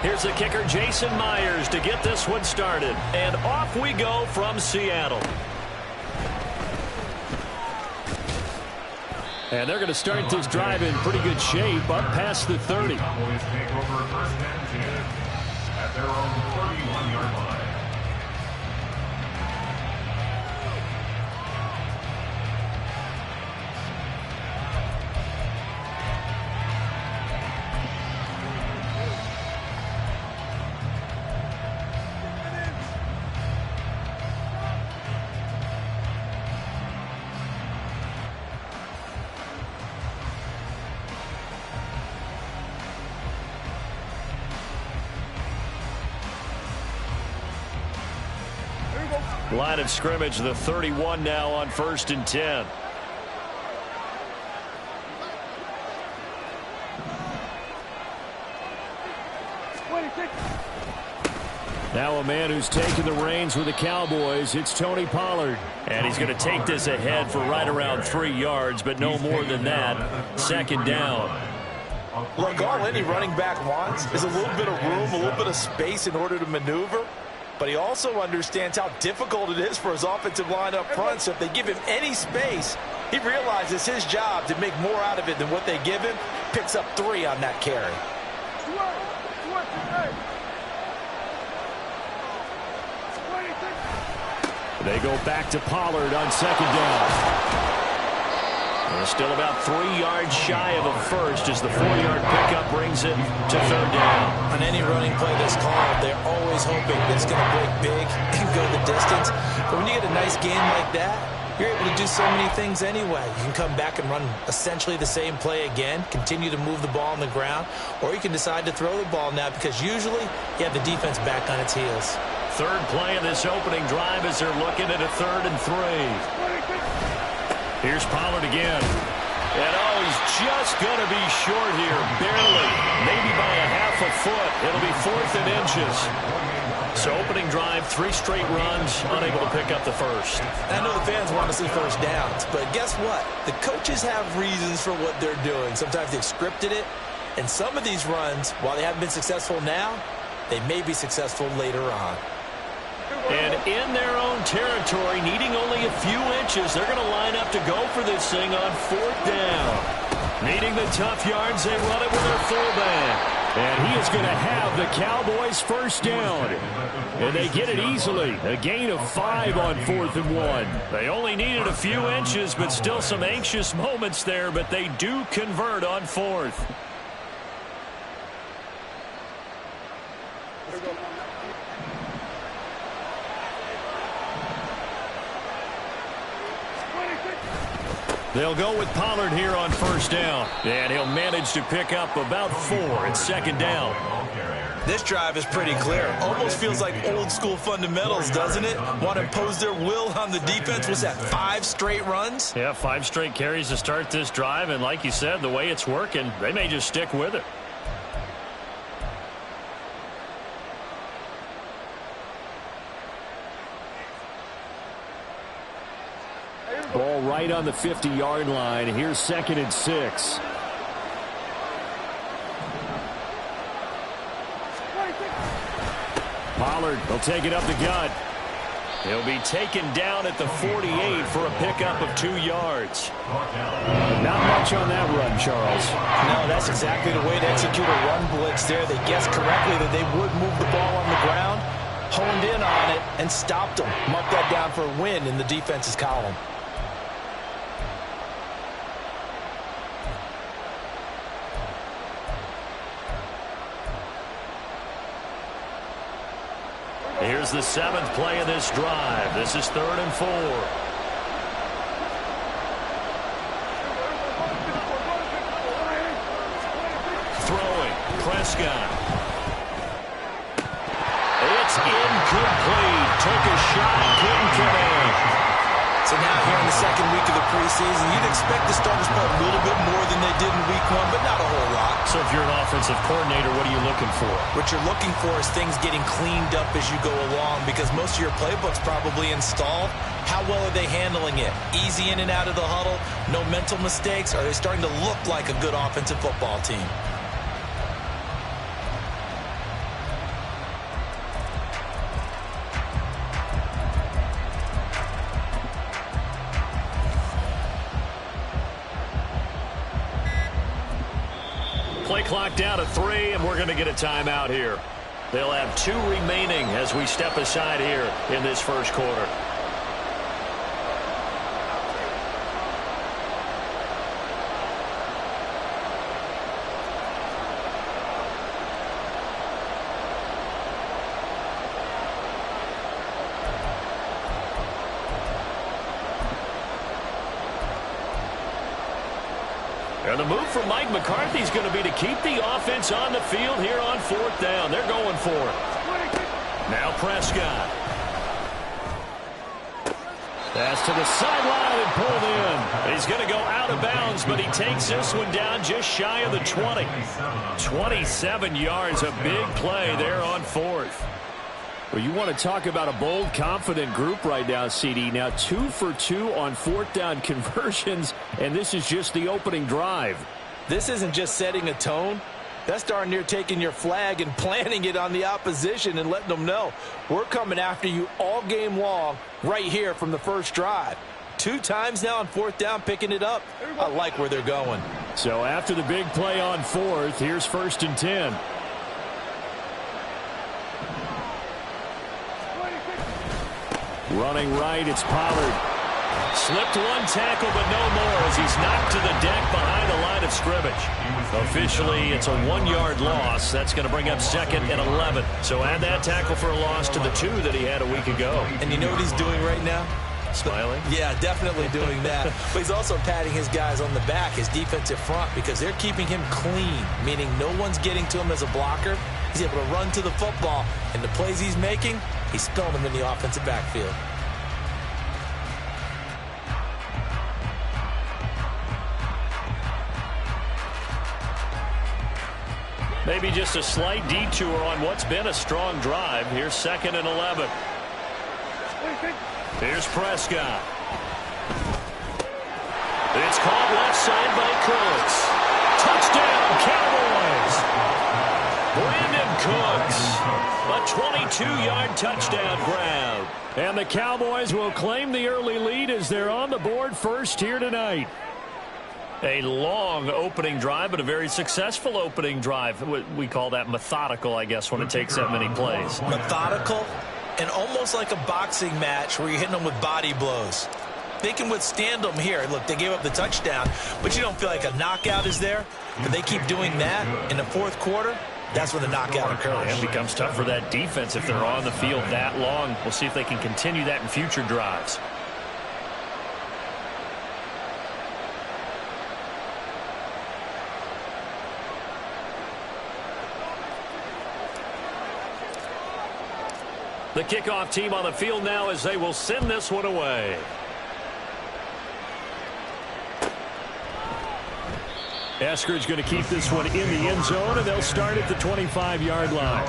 Here's the kicker, Jason Myers, to get this one started. And off we go from Seattle. And they're going to start this drive in pretty good shape, up past the 30. Cowboys take over first and 10 at their own 31-yard line. Line of scrimmage, the 31 now on 1st and 10. Now a man who's taken the reins with the Cowboys, it's Tony Pollard. And he's going to take this ahead for right around 3 yards, but no more than that. 2nd down. Look, all any running back wants is a little bit of room, a little bit of space in order to maneuver. But he also understands how difficult it is for his offensive line up front. So if they give him any space, he realizes his job to make more out of it than what they give him. Picks up 3 on that carry. They go back to Pollard on 2nd down. They're still about 3 yards shy of a first as the 4-yard pickup brings it to 3rd down. On any running play that's called, they're always hoping that it's going to break big and go the distance. But when you get a nice game like that, you're able to do so many things anyway. You can come back and run essentially the same play again, continue to move the ball on the ground, or you can decide to throw the ball now because usually you have the defense back on its heels. 3rd play of this opening drive as they're looking at a 3rd and 3. Here's Pollard again. And he's just going to be short here, barely, maybe by a half a foot. It'll be 4th and inches. So opening drive, 3 straight runs, unable to pick up the first. I know the fans want to see first downs, but guess what? The coaches have reasons for what they're doing. Sometimes they've scripted it, and some of these runs, while they haven't been successful now, they may be successful later on. And in their own territory, needing only a few inches, they're going to line up to go for this thing on 4th down. Needing the tough yards, they run it with their fullback. And he is going to have the Cowboys' first down. And they get it easily. A gain of 5 on 4th and 1. They only needed a few inches, but still some anxious moments there. But they do convert on 4th. They'll go with Pollard here on 1st down. And he'll manage to pick up about 4 at 2nd down. This drive is pretty clear. Almost feels like old school fundamentals, doesn't it? Want to impose their will on the defense. Was that 5 straight runs? Yeah, 5 straight carries to start this drive. And like you said, the way it's working, they may just stick with it. Ball right on the 50-yard line. Here's 2nd and 6. Pollard will take it up the gut. He'll be taken down at the 48 for a pickup of 2 yards. Not much on that run, Charles. No, that's exactly the way to execute a run blitz there. They guessed correctly that they would move the ball on the ground, honed in on it, and stopped them. Marked that down for a win in the defense's column. Here's the 7th play of this drive. This is 3rd and 4. Throwing, Prescott. It's incomplete. Took a shot, couldn't get in. So now here in the 2nd week of the preseason. You'd expect the starters to play a little bit more than they did in week 1, but not a whole lot. So if you're an offensive coordinator, what are you looking for? What you're looking for is things getting cleaned up as you go along, because most of your playbook's probably installed. How well are they handling it? Easy in and out of the huddle? No mental mistakes? Are they starting to look like a good offensive football team? Play clock down to 3, and we're going to get a timeout here. They'll have 2 remaining as we step aside here in this first quarter. And the move from Mike McCarthy is going to be to keep the offense on the field here on 4th down. They're going for it. Now Prescott. Pass to the sideline and pulled in. He's going to go out of bounds, but he takes this one down just shy of the 20. 27 yards, a big play there on 4th. Well, you want to talk about a bold, confident group right now, CD. Now 2 for 2 on 4th down conversions, and this is just the opening drive. This isn't just setting a tone. That's darn near taking your flag and planting it on the opposition and letting them know we're coming after you all game long right here from the first drive. 2 times now on 4th down, picking it up. I like where they're going. So after the big play on 4th, here's 1st and 10. Running right, it's Pollard. Slipped 1 tackle, but no more as he's knocked to the deck behind the line of scrimmage. Officially, it's a 1-yard loss. That's going to bring up 2nd and 11. So add that tackle for a loss to the 2 that he had a week ago. And you know what he's doing right now? Smiling? Yeah, definitely doing that. But he's also patting his guys on the back, his defensive front, because they're keeping him clean, meaning no one's getting to him as a blocker. He's able to run to the football, and the plays he's making, he's spilling them in the offensive backfield. Maybe just a slight detour on what's been a strong drive. Here's 2nd and 11. Here's Prescott. It's called left side by Cooks. Touchdown, Cowboys. Brandon Cooks. A 22-yard touchdown grab. And the Cowboys will claim the early lead as they're on the board first here tonight. A long opening drive, but a very successful opening drive. We call that methodical, I guess, when it takes that many plays. Methodical and almost like a boxing match where you're hitting them with body blows. They can withstand them here. Look, they gave up the touchdown, but you don't feel like a knockout is there. But they keep doing that in the 4th quarter. That's when the knockout occurs. And it becomes tough for that defense if they're on the field that long. We'll see if they can continue that in future drives. The kickoff team on the field now as they will send this one away. Eskridge going to keep this one in the end zone, and they'll start at the 25-yard line.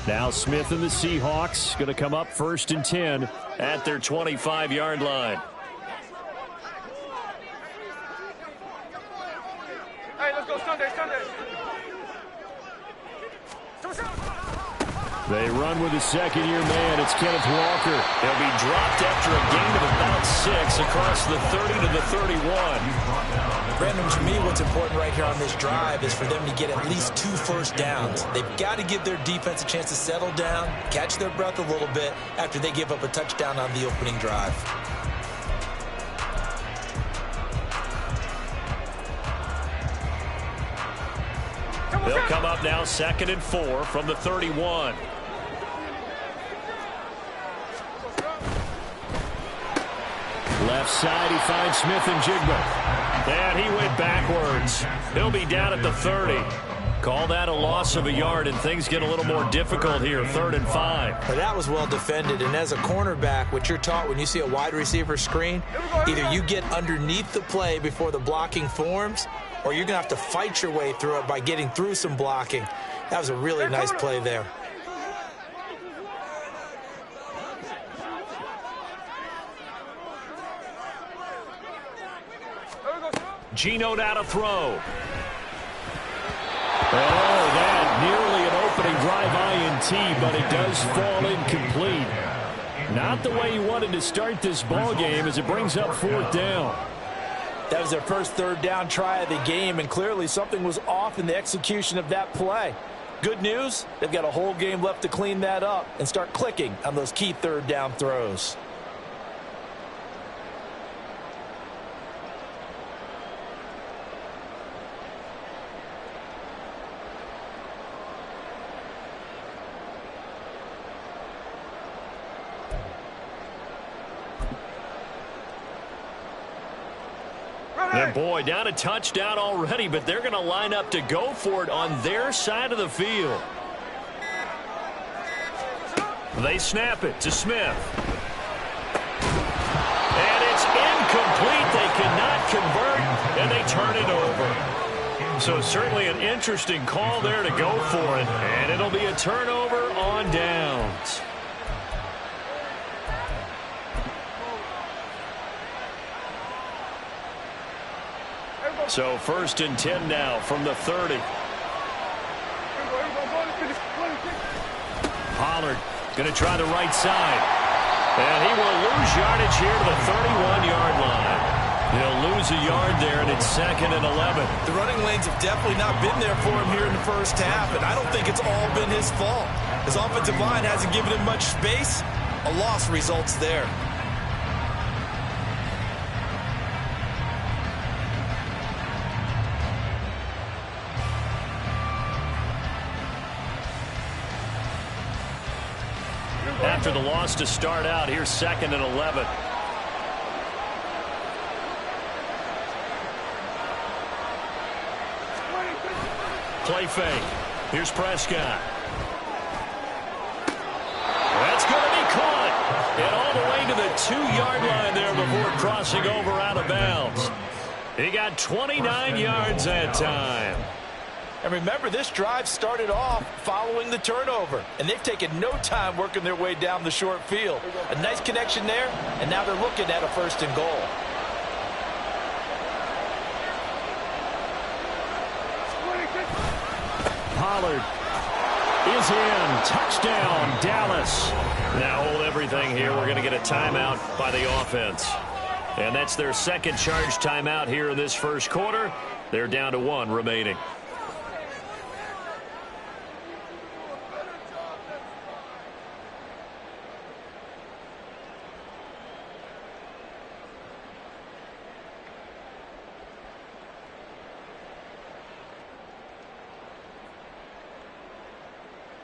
Now Smith and the Seahawks going to come up 1st and 10 at their 25-yard line. Hey, let's go Sunday. They run with a second-year man. It's Kenneth Walker. He'll be dropped after a gain of about 6 across the 30 to the 31. Brandon, to me, what's important right here on this drive is for them to get at least 2 first downs. They've got to give their defense a chance to settle down, catch their breath a little bit after they give up a touchdown on the opening drive. They'll come up now 2nd and 4 from the 31. Left side, he finds Smith and Jigba. And he went backwards. He'll be down at the 30. Call that a loss of a yard, and things get a little more difficult here, 3rd and 5. Well, that was well defended, and as a cornerback, what you're taught when you see a wide receiver screen, either you get underneath the play before the blocking forms, or you're going to have to fight your way through it by getting through some blocking. That was a really nice play there. Geno now to throw. Oh, that nearly an opening drive INT, but it does fall incomplete. Not the way you wanted to start this ball game as it brings up 4th down. That was their first 3rd down try of the game, and clearly something was off in the execution of that play. Good news, they've got a whole game left to clean that up and start clicking on those key 3rd down throws. And boy, down a touchdown already, but they're going to line up to go for it on their side of the field. They snap it to Smith. And it's incomplete. They cannot convert, and they turn it over. So certainly an interesting call there to go for it, and it'll be a turnover on downs. So 1st and 10 now from the 30. Pollard going to try the right side. And he will lose yardage here to the 31-yard line. He'll lose a yard there, and it's 2nd and 11. The running lanes have definitely not been there for him here in the first half, and I don't think it's all been his fault. His offensive line hasn't given him much space. A loss results there. After the loss to start out, here's 2nd and 11. Play fake. Here's Prescott. That's going to be caught. And all the way to the 2-yard line there before crossing over out of bounds. He got 29 yards that time. And remember, this drive started off following the turnover, and they've taken no time working their way down the short field. A nice connection there, and now they're looking at a 1st and goal. Pollard is in. Touchdown, Dallas. Now hold everything here. We're going to get a timeout by the offense. And that's their 2nd charge timeout here in this 1st quarter. They're down to 1 remaining.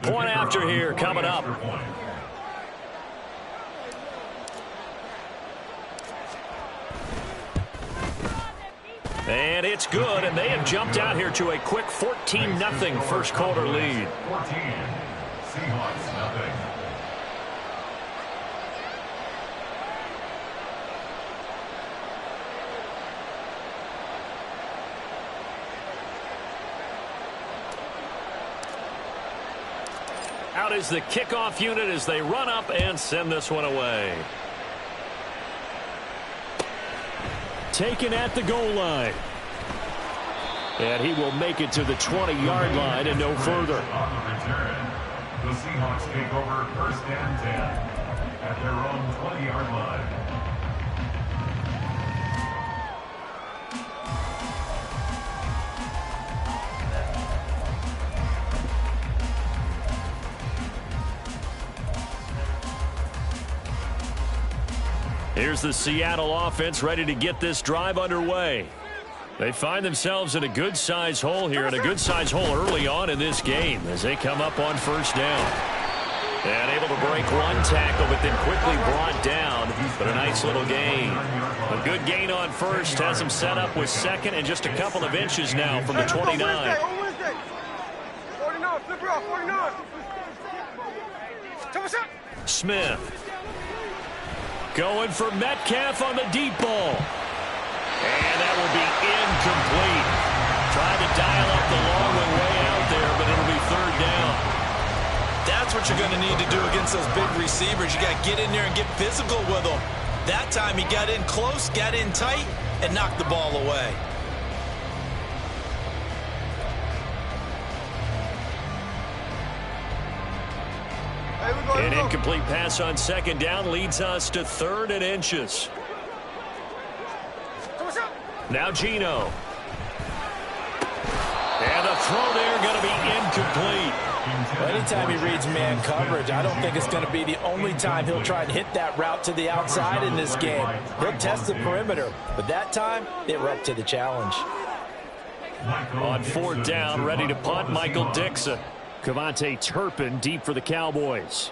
Point after here coming up. And it's good, and they have jumped out here to a quick 14-0 1st quarter lead. 14, Seahawks nothing. Out is the kickoff unit as they run up and send this one away. Taken at the goal line. And he will make it to the 20-yard line and no further. On the return, the Seahawks take over 1st and 10 at their own 20-yard line. Here's the Seattle offense ready to get this drive underway. They find themselves in a good-sized hole here, and a good-sized hole early on in this game as they come up on first down. And able to break one tackle, but then quickly brought down. But a nice little gain. A good gain on first has them set up with second and just a couple of inches now from the 29. 49, flip it off, 49. Smith. Going for Metcalf on the deep ball. And that will be incomplete. Trying to dial up the long one way out there, but it'll be third down. That's what you're going to need to do against those big receivers. You got to get in there and get physical with them. That time he got in close, got in tight, and knocked the ball away. An incomplete pass on second down leads us to 3rd and inches. Now Gino. And the throw there going to be incomplete. Well, anytime he reads man coverage, I don't think it's going to be the only time he'll try and hit that route to the outside in this game. He'll test the perimeter, but that time they were up to the challenge. On 4th down, ready to punt, Michael Dixon. Cavante Turpin deep for the Cowboys.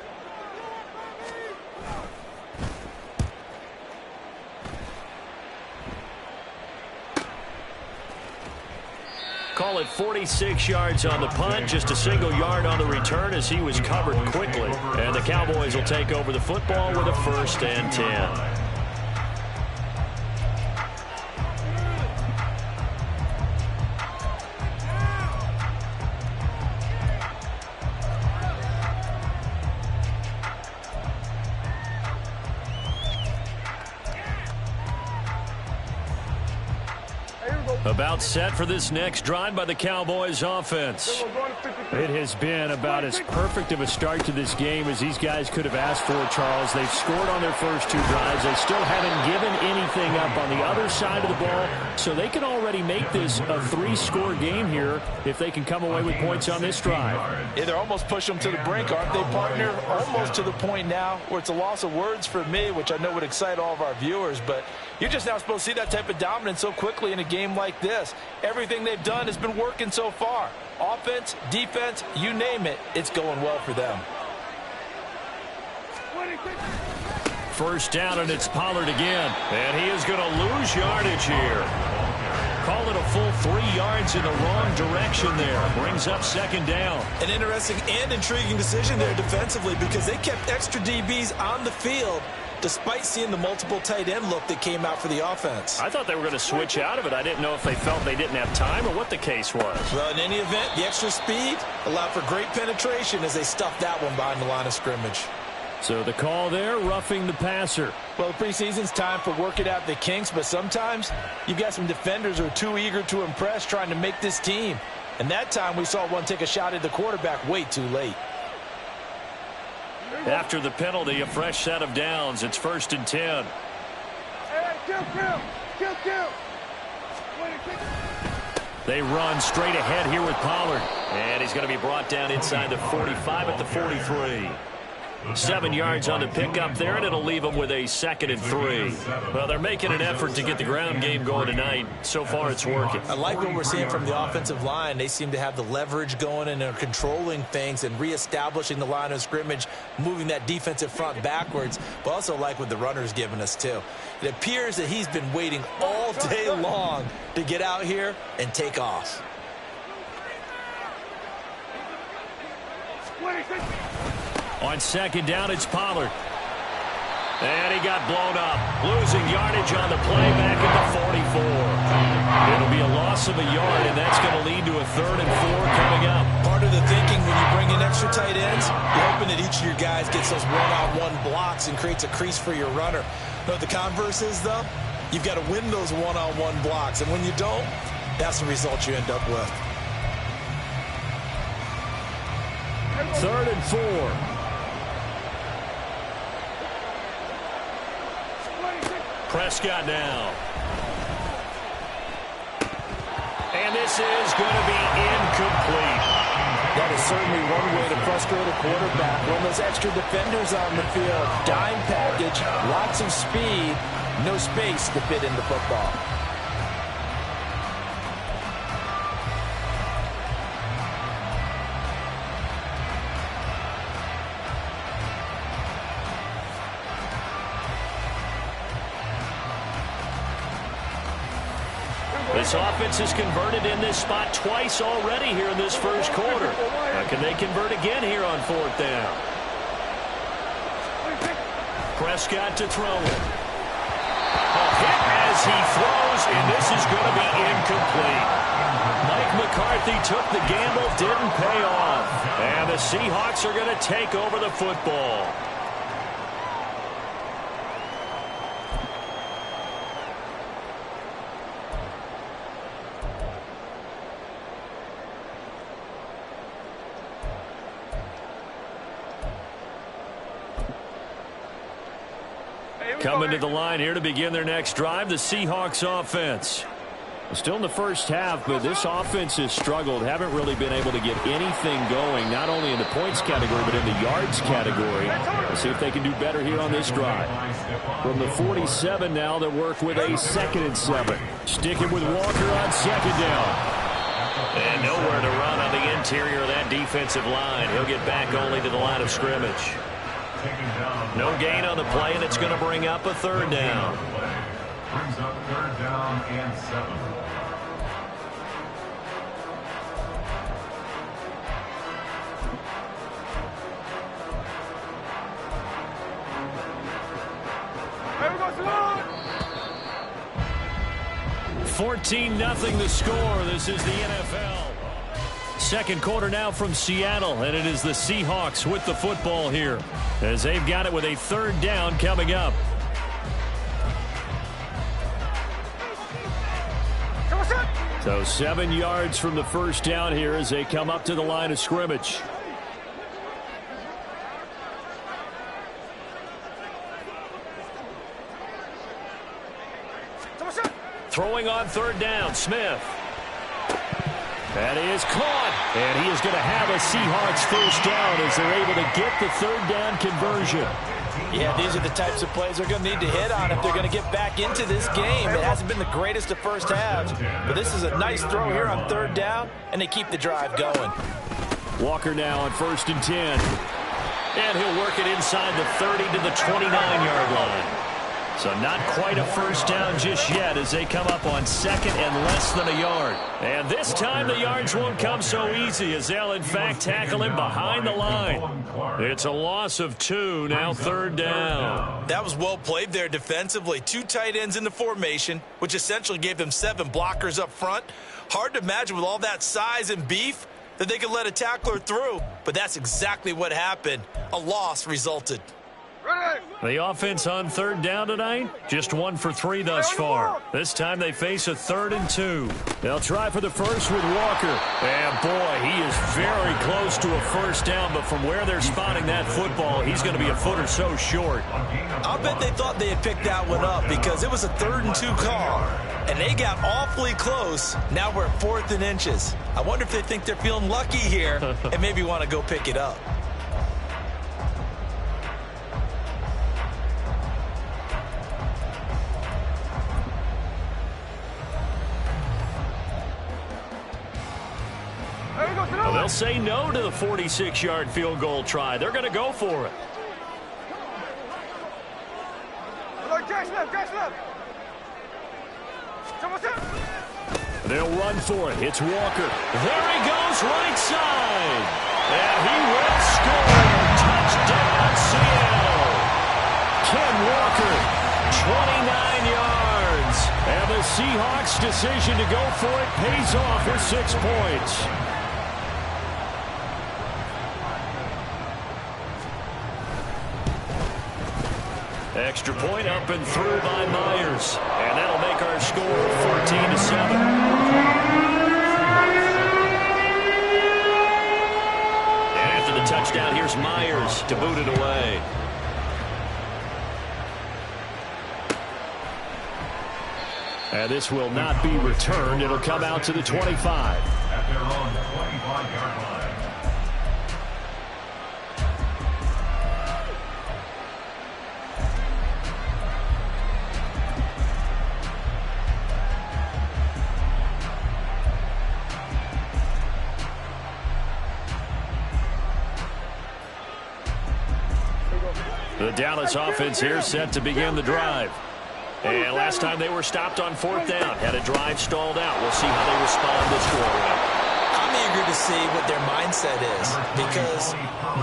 Call it 46 yards on the punt, just a single yard on the return as he was covered quickly. And the Cowboys will take over the football with a 1st and 10. About set for this next drive by the Cowboys offense. It has been about as perfect of a start to this game as these guys could have asked for, Charles. They've scored on their first 2 drives. They still haven't given anything up on the other side of the ball, so they can already make this a 3-score game here if they can come away with points on this drive. Yeah, they're almost pushing them to the brink, aren't they, partner? Almost to the point now where it's a loss of words for me, which I know would excite all of our viewers, but you're just now supposed to see that type of dominance so quickly in a game like this. Everything they've done has been working so far. Offense, defense, you name it, it's going well for them. 1st down, and it's Pollard again. And he is going to lose yardage here. Call it a full 3 yards in the wrong direction there. Brings up 2nd down. An interesting and intriguing decision there defensively because they kept extra DBs on the field despite seeing the multiple tight end look that came out for the offense. I thought they were going to switch out of it. I didn't know if they felt they didn't have time or what the case was. Well, in any event, the extra speed allowed for great penetration as they stuffed that one behind the line of scrimmage. So the call there, roughing the passer. Well, the preseason's time for working out the kinks, but sometimes you've got some defenders who are too eager to impress trying to make this team. And that time we saw one take a shot at the quarterback way too late. After the penalty, a fresh set of downs. It's 1st and 10. They run straight ahead here with Pollard. And he's going to be brought down inside the 45 at the 43. 7 yards on the pickup there, and it'll leave them with a 2nd and 3. Well, they're making an effort to get the ground game going tonight. So far, it's working. I like what we're seeing from the offensive line. They seem to have the leverage going and are controlling things and reestablishing the line of scrimmage, moving that defensive front backwards, but also like what the runner's giving us, too. It appears that he's been waiting all day long to get out here and take off. On 2nd down, it's Pollard. And he got blown up. Losing yardage on the play back at the 44. It'll be a loss of a yard, and that's going to lead to a 3rd and 4 coming up. Part of the thinking when you bring in extra tight ends, you're hoping that each of your guys gets those one-on-one blocks and creates a crease for your runner. You know what the converse is, though? You've got to win those one-on-one blocks, and when you don't, that's the result you end up with. 3rd and 4. Prescott now. And this is going to be incomplete. That is certainly one way to frustrate a quarterback. When those extra defenders on the field, dime package, lots of speed, no space to fit in the football. This offense has converted in this spot twice already here in this first quarter. Can they convert again here on fourth down? Prescott to throw it. A hit as he throws, and this is going to be incomplete. Mike McCarthy took the gamble, didn't pay off. And the Seahawks are going to take over the football. Coming to the line here to begin their next drive, the Seahawks offense. Still in the first half, but this offense has struggled. Haven't really been able to get anything going, not only in the points category, but in the yards category. Let's see if they can do better here on this drive. From the 47 now, they work with a 2nd and 7. Sticking with Walker on 2nd down. And nowhere to run on the interior of that defensive line. He'll get back only to the line of scrimmage. No gain on the play, and it's going to bring up a 3rd down. Brings up 3rd down and 7. Here we go, Salon! 14-0 the score. This is the NFL. Second quarter now from Seattle, and it is the Seahawks with the football here as they've got it with a 3rd down coming up. So 7 yards from the first down here as they come up to the line of scrimmage. Throwing on 3rd down, Smith. That is caught, and he is going to have a Seahawks first down as they're able to get the 3rd down conversion. Yeah, these are the types of plays they're going to need to hit on if they're going to get back into this game. It hasn't been the greatest of first halves, but this is a nice throw here on 3rd down, and they keep the drive going. Walker now on 1st and 10. And he'll work it inside the 30 to the 29-yard line. So not quite a first down just yet as they come up on 2nd and less than a yard. And this time the yards won't come so easy as they'll in fact tackle him behind the line. It's a loss of 2, now 3rd down. That was well played there defensively. 2 tight ends in the formation, which essentially gave them 7 blockers up front. Hard to imagine with all that size and beef that they could let a tackler through. But that's exactly what happened. A loss resulted. The offense on 3rd down tonight, just 1 for 3 thus far. This time they face a 3rd and 2. They'll try for the first with Walker. And boy, he is very close to a first down, but from where they're spotting that football, he's going to be a foot or so short. I'll bet they thought they had picked that one up because it was a 3rd and 2 call. And they got awfully close. Now we're at 4th and inches. I wonder if they think they're feeling lucky here and maybe want to go pick it up. Well, they'll say no to the 46-yard field goal try. They're going to go for it. They'll run for it. It's Walker. There he goes, right side. And he will score. Touchdown, Seattle. Ken Walker, 29 yards. And the Seahawks' decision to go for it pays off with 6 points. Extra point up and through by Myers. And that'll make our score 14-7. And after the touchdown, here's Myers to boot it away. And this will not be returned. It'll come out to the 25. At their own 25-yard line. The Dallas offense here set to begin the drive. And last time they were stopped on 4th down, had a drive stalled out. We'll see how they respond this go-around. I'm eager to see what their mindset is, because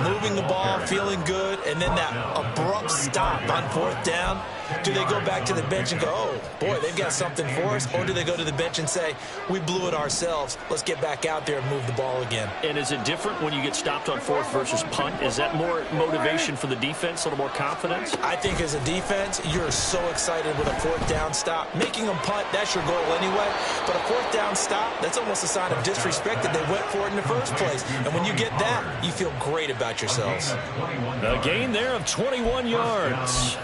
moving the ball, feeling good, and then that abrupt stop on 4th down, do they go back to the bench and go, oh, boy, they've got something for us? Or do they go to the bench and say, we blew it ourselves, let's get back out there and move the ball again? And is it different when you get stopped on 4th versus punt? Is that more motivation for the defense, a little more confidence? I think as a defense, you're so excited with a 4th down stop. Making them punt, that's your goal anyway. But a 4th down stop, that's almost a sign of disrespect that they went for it in the first place. And when you get that, you feel great about yourselves. A gain there of 21 yards.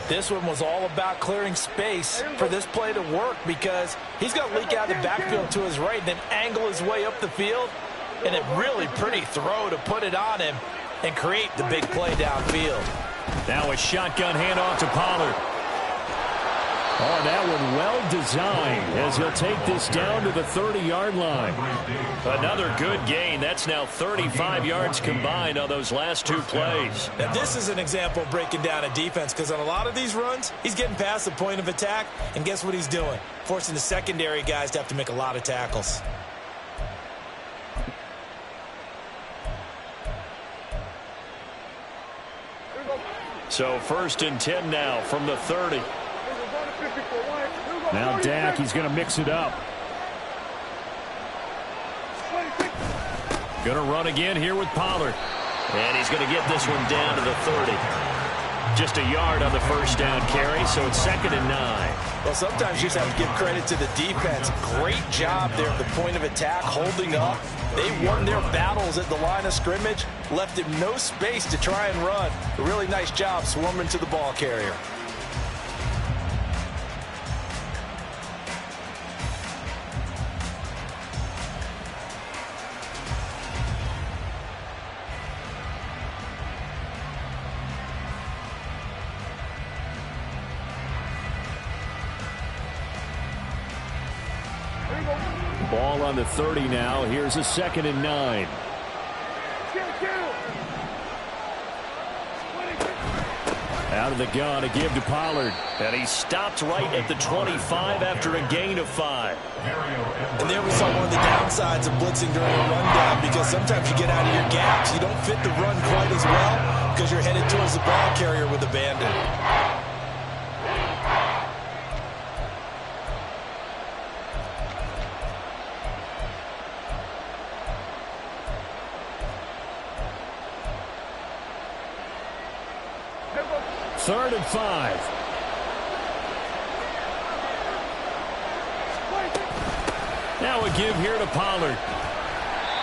This one was all about clearing space for this play to work, because he's going to leak out the backfield to his right and then angle his way up the field. And a really pretty throw to put it on him and create the big play downfield. Now a shotgun handoff to Pollard. Oh, that one well designed as he'll take this down to the 30-yard line. Another good gain. That's now 35 yards combined on those last 2 plays. Now, this is an example of breaking down a defense, because on a lot of these runs, he's getting past the point of attack, and guess what he's doing? Forcing the secondary guys to have to make a lot of tackles. So 1st and 10 now from the 30. Now Dak, he's going to mix it up. Going to run again here with Pollard. And he's going to get this one down to the 30. Just a yard on the 1st down carry, so it's 2nd and 9. Well, sometimes you just have to give credit to the defense. Great job there at the point of attack, holding up. They won their battles at the line of scrimmage, left him no space to try and run. A really nice job swarming to the ball carrier. Ball on the 30 now. Here's a 2nd and 9. Out of the gun, a give to Pollard. And he stopped right at the 25 after a gain of 5. And there we saw one of the downsides of blitzing during a rundown, because sometimes you get out of your gaps. You don't fit the run quite as well because you're headed towards the ball carrier with abandon. Third and 5. Now a give here to Pollard.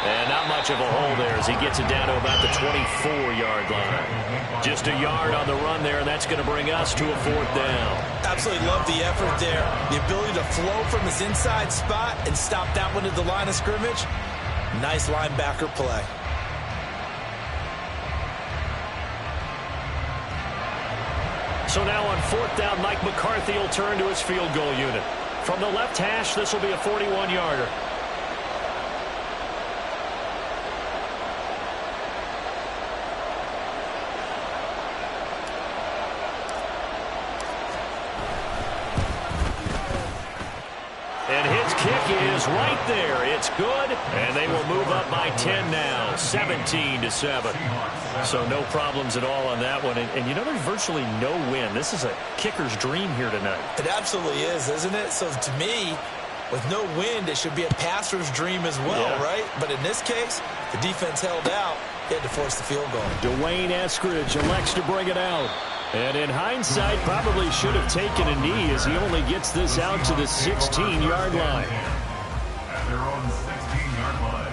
And not much of a hole there as he gets it down to about the 24-yard line. Just a yard on the run there, and that's going to bring us to a 4th down. Absolutely love the effort there. The ability to flow from his inside spot and stop that one at the line of scrimmage. Nice linebacker play. So now on 4th down, Mike McCarthy will turn to his field goal unit. From the left hash, this will be a 41-yarder. And his kick is right there. It's good, and they will move up by 10 now, 17-7. So no problems at all on that one. And you know, there's virtually no win. This is a kicker's dream here tonight. It absolutely is, isn't it? So to me, with no wind, it should be a passer's dream as well, right? But in this case, the defense held out. They had to force the field goal. Dwayne Eskridge elects to bring it out. And in hindsight, probably should have taken a knee as he only gets this out to the 16-yard line. At their own 16-yard line.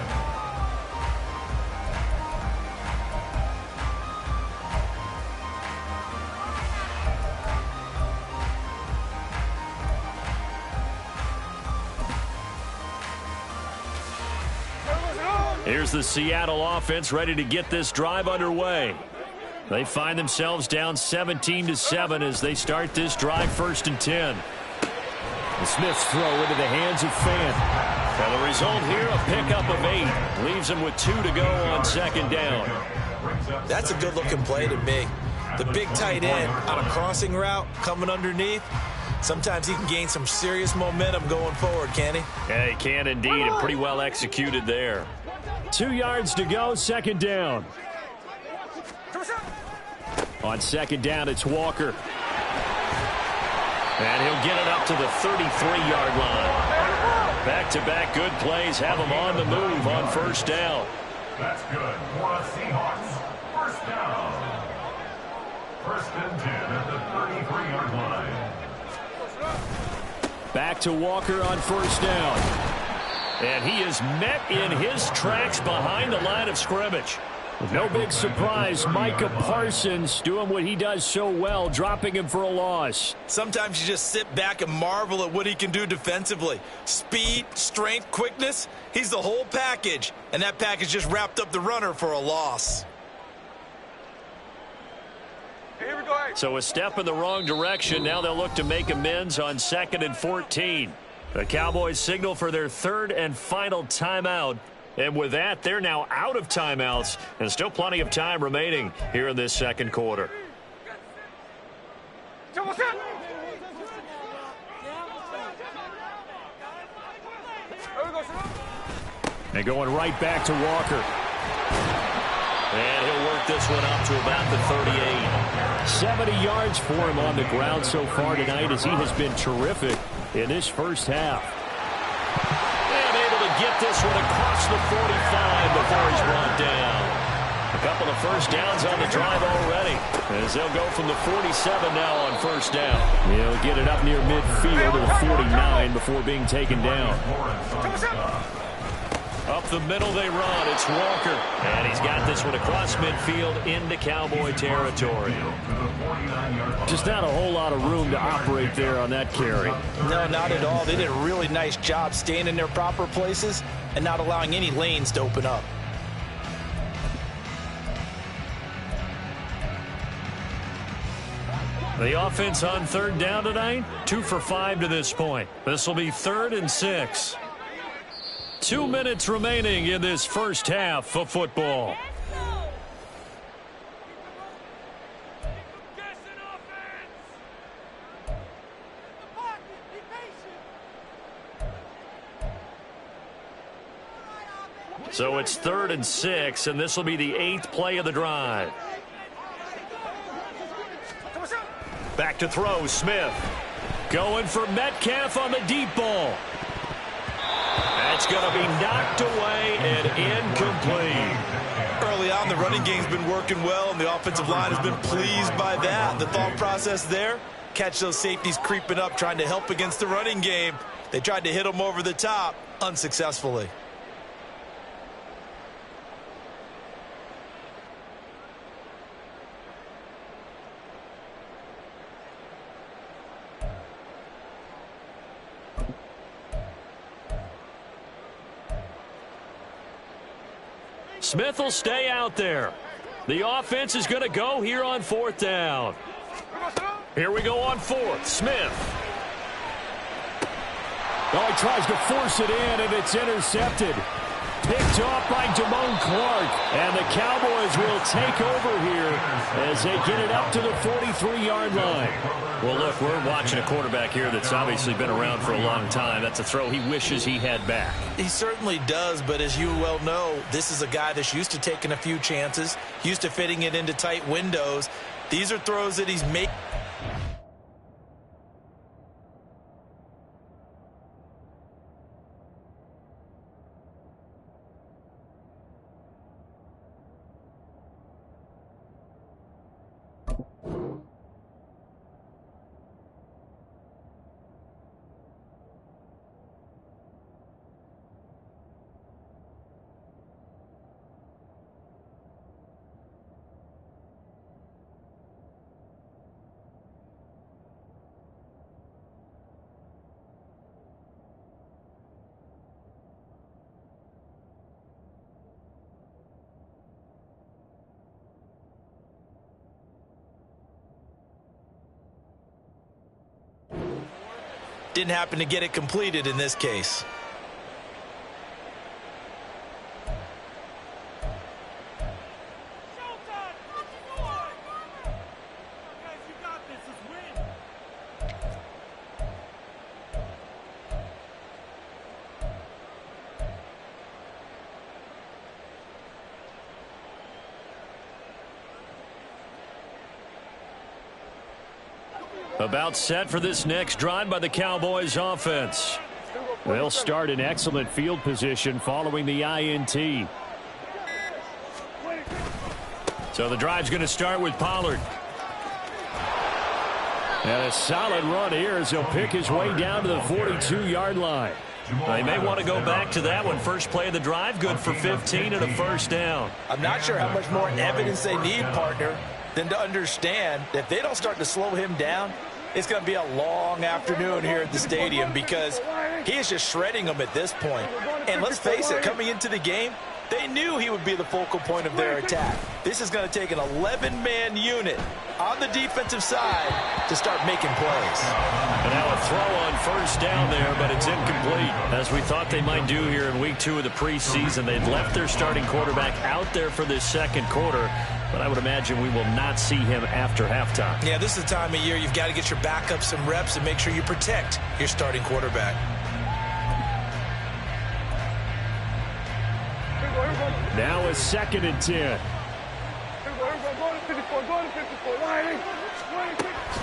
Here's the Seattle offense ready to get this drive underway. They find themselves down 17-7 as they start this drive 1st and 10. The Smiths throw into the hands of Fant. Well, the result here, a pickup of 8. Leaves them with 2 to go on 2nd down. That's a good-looking play to me. The big tight end on a crossing route coming underneath. Sometimes he can gain some serious momentum going forward, can he? Yeah, he can indeed, and pretty well executed there. 2 yards to go, second down. On second down, it's Walker. And he'll get it up to the 33-yard line. Back-to-back good plays have him on the move on first down. That's good for the Seahawks. First down. First and 10 at the 33-yard line. Back to Walker on first down. And he is met in his tracks behind the line of scrimmage. No big surprise, Micah Parsons doing what he does so well, dropping him for a loss. Sometimes you just sit back and marvel at what he can do defensively. Speed, strength, quickness, he's the whole package. And that package just wrapped up the runner for a loss. Here we go. So a step in the wrong direction. Now they'll look to make amends on 2nd and 14. The Cowboys signal for their third and final timeout. And with that, they're now out of timeouts, and still plenty of time remaining here in this second quarter. And going right back to Walker. And he'll work this one up to about the 38. 70 yards for him on the ground so far tonight, as he has been terrific in this first half. Get this one across the 45 before he's brought down. A couple of first downs on the drive already, as they'll go from the 47 now on first down. He'll get it up near midfield to the 49 before being taken down. Up the middle they run. It's Walker. And he's got this one across midfield into Cowboy territory. Just not a whole lot of room to operate there on that carry. No, not at all. They did a really nice job staying in their proper places and not allowing any lanes to open up. The offense on third down tonight, 2 for 5 to this point. This will be 3rd and 6. 2 minutes remaining in this first half of football. So it's 3rd and 6, and this will be the 8th play of the drive. Back to throw, Smith. Going for Metcalf on the deep ball. That's going to be knocked away and incomplete. Early on, the running game's been working well, and the offensive line has been pleased by that. The thought process there, catch those safeties creeping up, trying to help against the running game. They tried to hit them over the top, unsuccessfully. Smith will stay out there. The offense is going to go here on 4th down. Here we go on 4th. Smith. Oh, he tries to force it in, and it's intercepted. Picked off by Damone Clark. And the Cowboys will take over here as they get it up to the 43-yard line. Well, look, we're watching a quarterback here that's obviously been around for a long time. That's a throw he wishes he had back. He certainly does, but as you well know, this is a guy that's used to taking a few chances, used to fitting it into tight windows. These are throws that he's making. Didn't happen to get it completed in this case. About set for this next drive by the Cowboys offense. They'll start in excellent field position following the INT. So the drive's going to start with Pollard. And a solid run here as he'll pick his way down to the 42-yard line. They may want to go back to that one. First play of the drive, good for 15 and a first down. I'm not sure how much more evidence they need, partner, than to understand that if they don't start to slow him down, it's going to be a long afternoon here at the stadium because he is just shredding them at this point. And let's face it, coming into the game, they knew he would be the focal point of their attack. This is going to take an 11-man unit on the defensive side to start making plays. And now a throw on first down there, but it's incomplete. As we thought they might do here in week 2 of the preseason, they'd left their starting quarterback out there for this second quarter, but I would imagine we will not see him after halftime. Yeah, this is the time of year you've got to get your backup some reps and make sure you protect your starting quarterback. Now a 2nd and 10.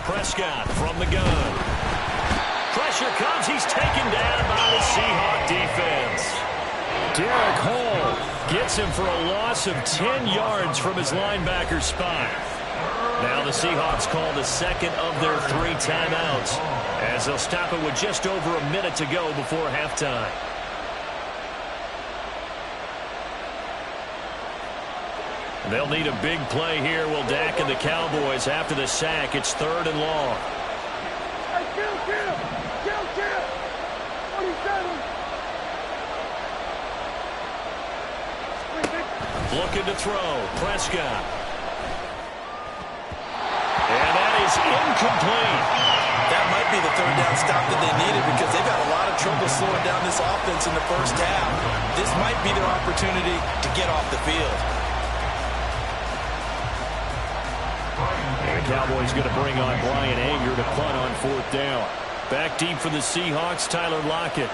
Prescott from the gun. Pressure comes. He's taken down by the Seahawk defense. Derek Hall gets him for a loss of 10 yards from his linebacker spot. Now the Seahawks call the second of their 3 timeouts as they'll stop it with just over a minute to go before halftime. They'll need a big play here, will Dak and the Cowboys after the sack. It's 3rd and long. Looking to throw. Prescott. And that is incomplete. That might be the 3rd down stop that they needed because they've had a lot of trouble slowing down this offense in the first half. This might be their opportunity to get off the field. The Cowboys going to bring on Brian Anger to punt on 4th down. Back deep for the Seahawks, Tyler Lockett.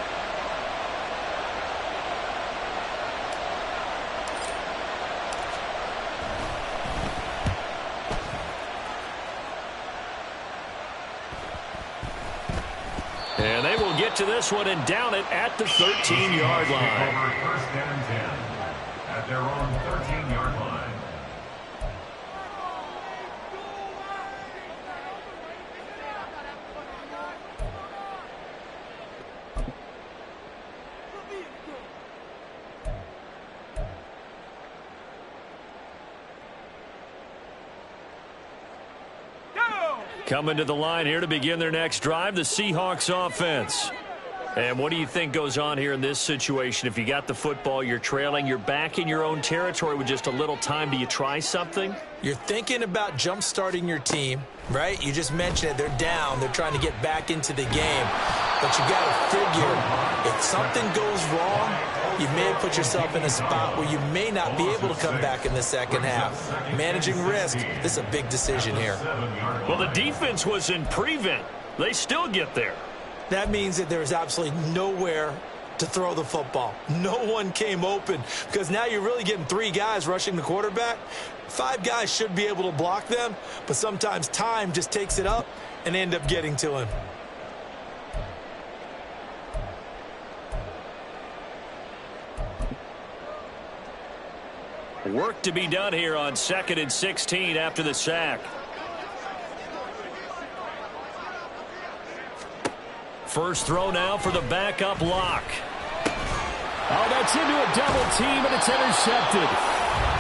And they will get to this one and down it at the 13-yard line. First and 10 at their own 13-yard line. Coming to the line here to begin their next drive, the Seahawks offense. And what do you think goes on here in this situation? If you got the football, you're trailing, you're back in your own territory with just a little time. Do you try something? You're thinking about jump-starting your team, right? You just mentioned it. They're down. They're trying to get back into the game. But you got to figure if something goes wrong, you may have put yourself in a spot where you may not be able to come back in the second half. Managing risk, this is a big decision here. Well, the defense was in prevent. They still get there. That means that there's absolutely nowhere to throw the football. No one came open because now you're really getting 3 guys rushing the quarterback. 5 guys should be able to block them, but sometimes time just takes it up and end up getting to him. Work to be done here on 2nd and 16 after the sack. First throw now for the backup Lock. Oh, that's into a double team, and it's intercepted.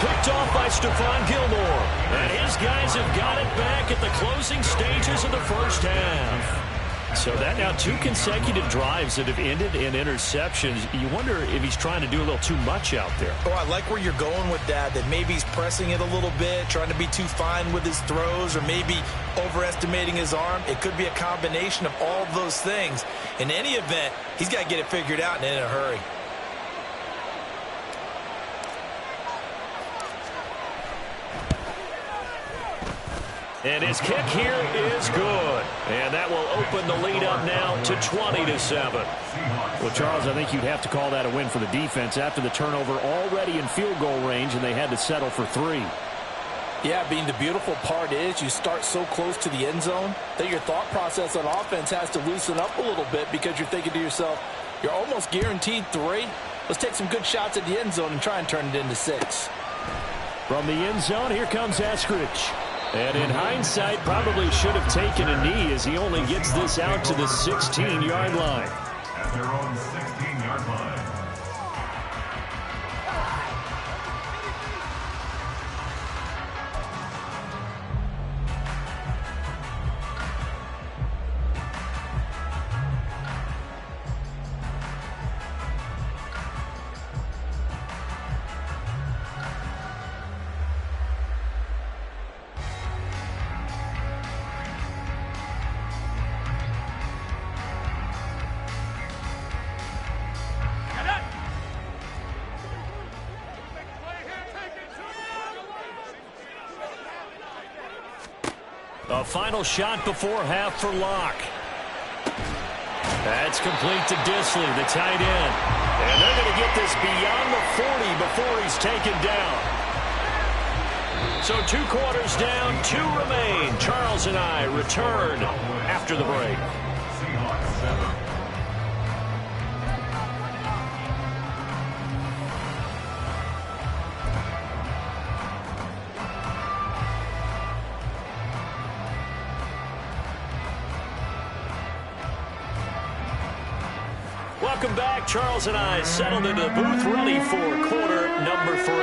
Picked off by Stephon Gilmore. And his guys have got it back at the closing stages of the first half. So that now 2 consecutive drives that have ended in interceptions. You wonder if he's trying to do a little too much out there. Oh, I like where you're going with that maybe he's pressing it a little bit, trying to be too fine with his throws, or maybe overestimating his arm. It could be a combination of all of those things. In any event, he's got to get it figured out and in a hurry. And his kick here is good. And that will open the lead up now to 20-7. Well, Charles, I think you'd have to call that a win for the defense after the turnover already in field goal range, and they had to settle for 3. Yeah, being the beautiful part is you start so close to the end zone that your thought process on offense has to loosen up a little bit because you're thinking to yourself, you're almost guaranteed 3. Let's take some good shots at the end zone and try and turn it into 6. From the end zone, here comes Eskridge. And in hindsight, probably should have taken a knee as he only gets this out to the 16-yard line. At their own 16-yard line. A final shot before half for Locke. That's complete to Disley, the tight end. And they're going to get this beyond the 40 before he's taken down. So 2 quarters down, 2 remain. Charles and I return after the break. Seahawks 7. Welcome back. Charles and I settled into the booth, ready for quarter number 3.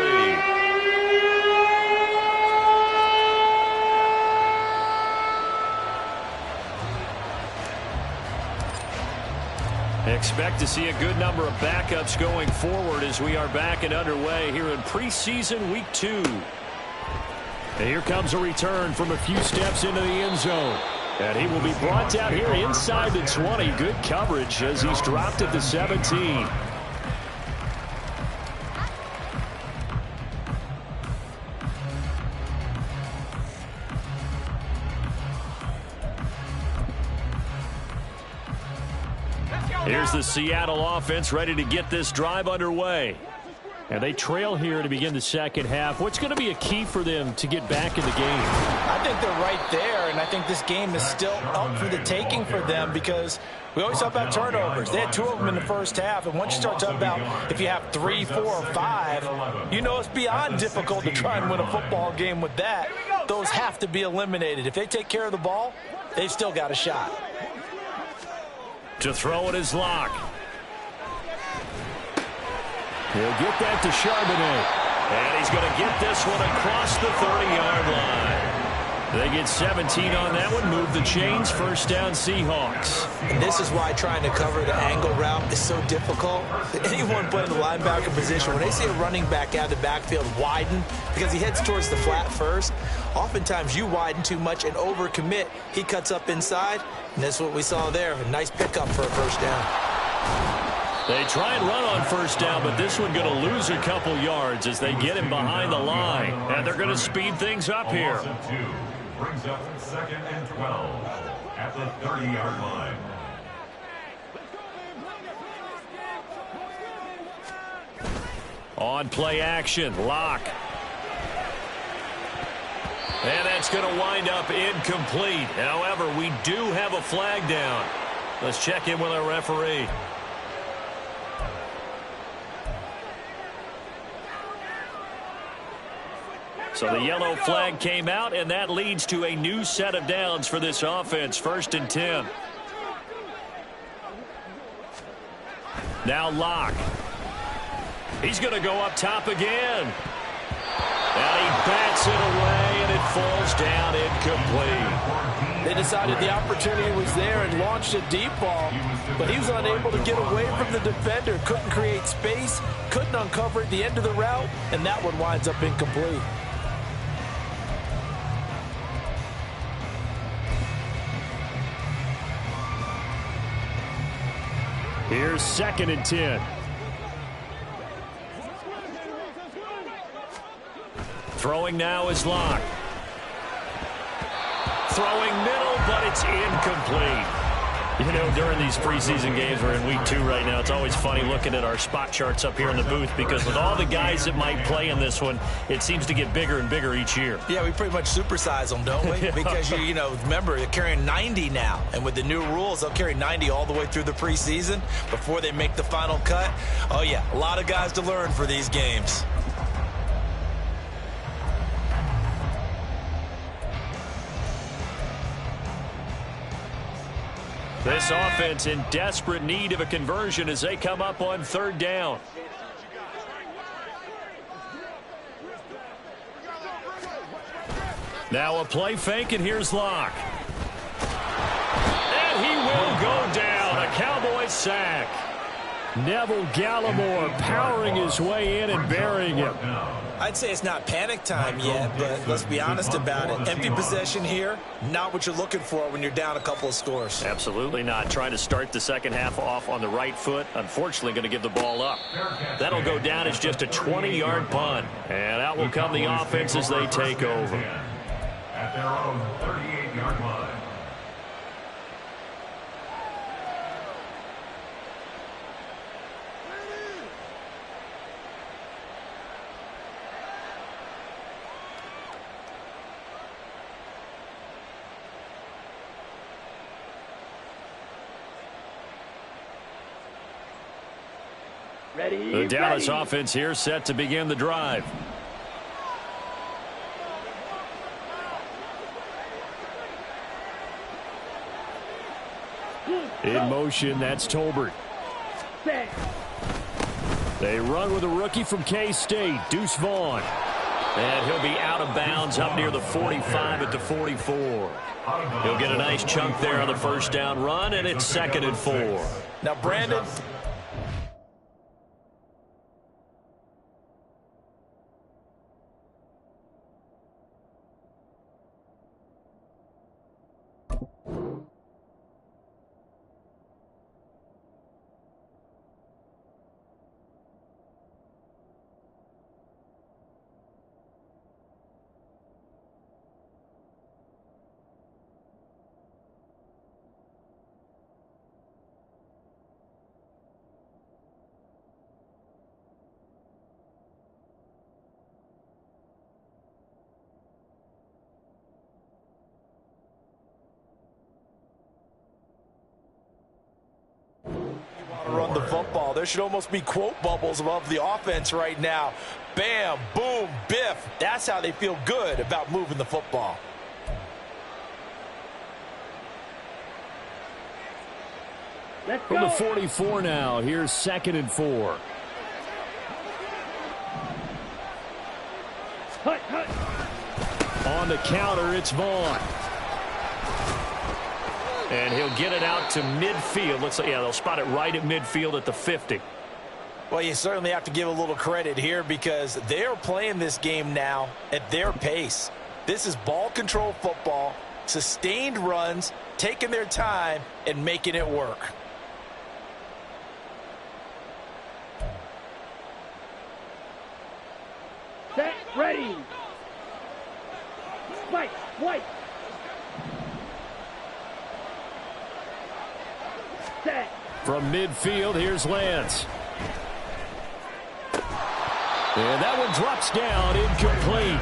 Expect to see a good number of backups going forward as we are back and underway here in preseason week 2. And here comes a return from a few steps into the end zone. And he will be brought down here inside the 20. Good coverage as he's dropped at the 17. Here's the Seattle offense ready to get this drive underway. And they trail here to begin the second half. What's going to be a key for them to get back in the game? I think they're right there, and I think this game is still up for the taking for them because we always talk about turnovers. They had 2 of them in the first half, and once you start talking about if you have 3, 4, or 5, you know it's beyond difficult to try and win a football game with that. Those have to be eliminated. If they take care of the ball, they've still got a shot. To throw it is Locke. He'll get that to Charbonnet. And he's going to get this one across the 30-yard line. They get 17 on that one. Move the chains. First down, Seahawks. And this is why trying to cover the angle route is so difficult. Anyone playing the linebacker position, when they see a running back out of the backfield widen because he heads towards the flat first, oftentimes you widen too much and overcommit. He cuts up inside, and that's what we saw there. A nice pickup for a first down. They try and run on first down, but this one going to lose a couple yards as they get him behind the line. And they're going to speed things up here. Loss of 2 brings up 2nd and 12 at the 30-yard line. On play action, Locke. And that's going to wind up incomplete. However, we do have a flag down. Let's check in with our referee. So the yellow flag came out, and that leads to a new set of downs for this offense. 1st and 10. Now Locke. He's going to go up top again. And he bats it away, and it falls down incomplete. They decided the opportunity was there and launched a deep ball, but he was unable to get away from the defender. Couldn't create space, couldn't uncover at the end of the route, and that one winds up incomplete. Here's 2nd and 10. Throwing now is Locke. Throwing middle, but it's incomplete. You know, during these preseason games, we're in week 2 right now, it's always funny looking at our spot charts up here in the booth because with all the guys that might play in this one, it seems to get bigger and bigger each year. Yeah, we pretty much supersize them, don't we? Because, you know, remember, they're carrying 90 now. And with the new rules, they'll carry 90 all the way through the preseason before they make the final cut. Oh, yeah, a lot of guys to learn for these games. This offense in desperate need of a conversion as they come up on 3rd down. Now a play fake, and here's Locke. And he will go down. A Cowboy sack. Neville Gallimore powering his way in and burying him. I'd say it's not panic time yet, but let's be honest about it. Empty possession here, not what you're looking for when you're down a couple of scores. Absolutely not. Trying to start the second half off on the right foot. Unfortunately, going to give the ball up. That'll go down as just a 20-yard punt. And out will come the offense as they take over. At their own 38-yard line. The Dallas offense here set to begin the drive. In motion, that's Tolbert. They run with a rookie from K-State, Deuce Vaughn. And he'll be out of bounds up near the 45 at the 44. He'll get a nice chunk there on the first down run, and it's 2nd and 4. Now, Brandon, run the football. There should almost be quote bubbles above the offense right now. Bam, boom, biff. That's how they feel good about moving the football. From the 44 now, here's 2nd and 4. On the counter, it's Vaughn. And he'll get it out to midfield. Looks like, yeah, they'll spot it right at midfield at the 50. Well, you certainly have to give a little credit here because they're playing this game now at their pace. This is ball control football, sustained runs, taking their time, and making it work. Set, ready. Spike, white. Set. From midfield, here's Lance. And that one drops down, incomplete.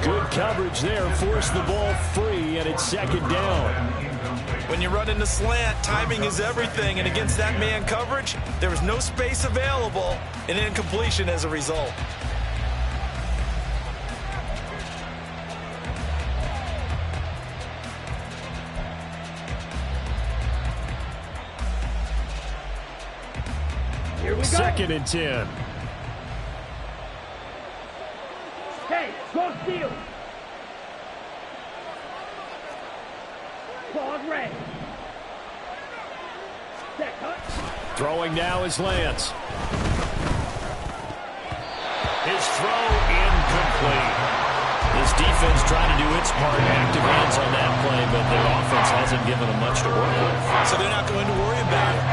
Good coverage there, forced the ball free, and it's 2nd down. When you run into slant, timing is everything, and against that man coverage, there was no space available, and incompletion as a result. Here we go. 2nd and 10. Hey, go steal. Ball ready. Set, cut. Throwing now is Lance. His throw incomplete. This defense trying to do its part, active hands on that play, but their offense hasn't given them much to work with. So they're not going to worry about it.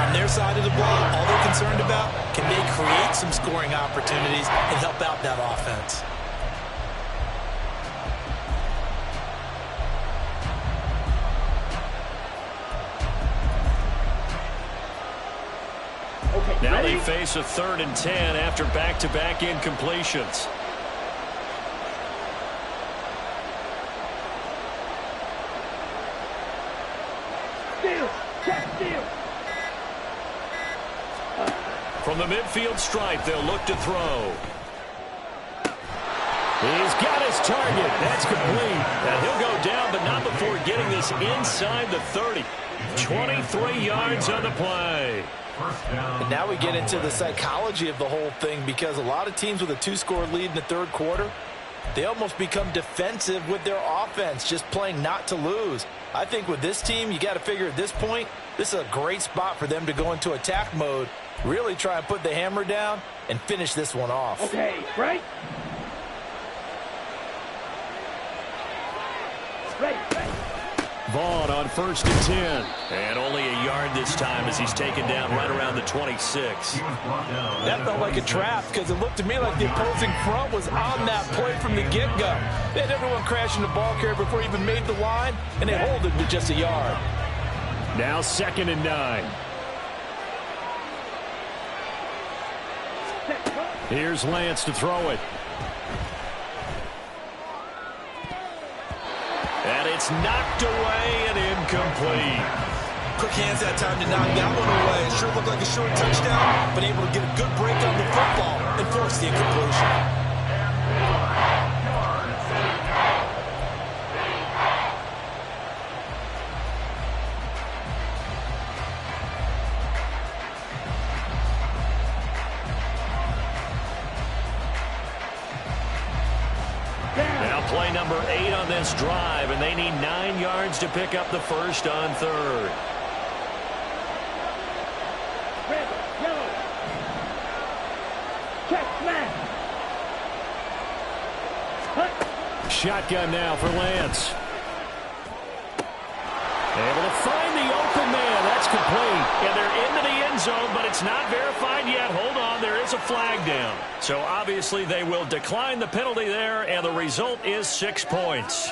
On their side of the ball, all they're concerned about, can they create some scoring opportunities and help out that offense? Now they face a 3rd and 10 after back-to-back incompletions. Steal. Check steal. From the midfield stripe, they'll look to throw. He's got his target. That's complete. And he'll go down, but not before getting this inside the 30. 23 yards on the play. And now we get into the psychology of the whole thing, because a lot of teams with a 2-score lead in the 3rd quarter, they almost become defensive with their offense, just playing not to lose. I think with this team, you got to figure at this point, this is a great spot for them to go into attack mode, really try and put the hammer down and finish this one off. Okay, right? Right. Vaughn on 1st and 10. And only a yard this time as he's taken down right around the 26. That felt like a trap, because it looked to me like the opposing front was on that play from the get-go. They had everyone crashing the ball carrier before he even made the line, and they hold it to just a yard. Now 2nd and 9. Here's Lance to throw it. And it's knocked away and incomplete. Quick hands that time to knock that one away. It sure looked like a short touchdown, but able to get a good break on the football and force the incompletion. Play number 8 on this drive, and they need 9 yards to pick up the first on 3rd. Red, yellow. Check, smash. Hut. Shotgun now for Lance. Able to find the open man. That's complete. And they're into the end zone, but it's not verified yet. Hold on, there is a flag down. So obviously they will decline the penalty there, and the result is 6 points.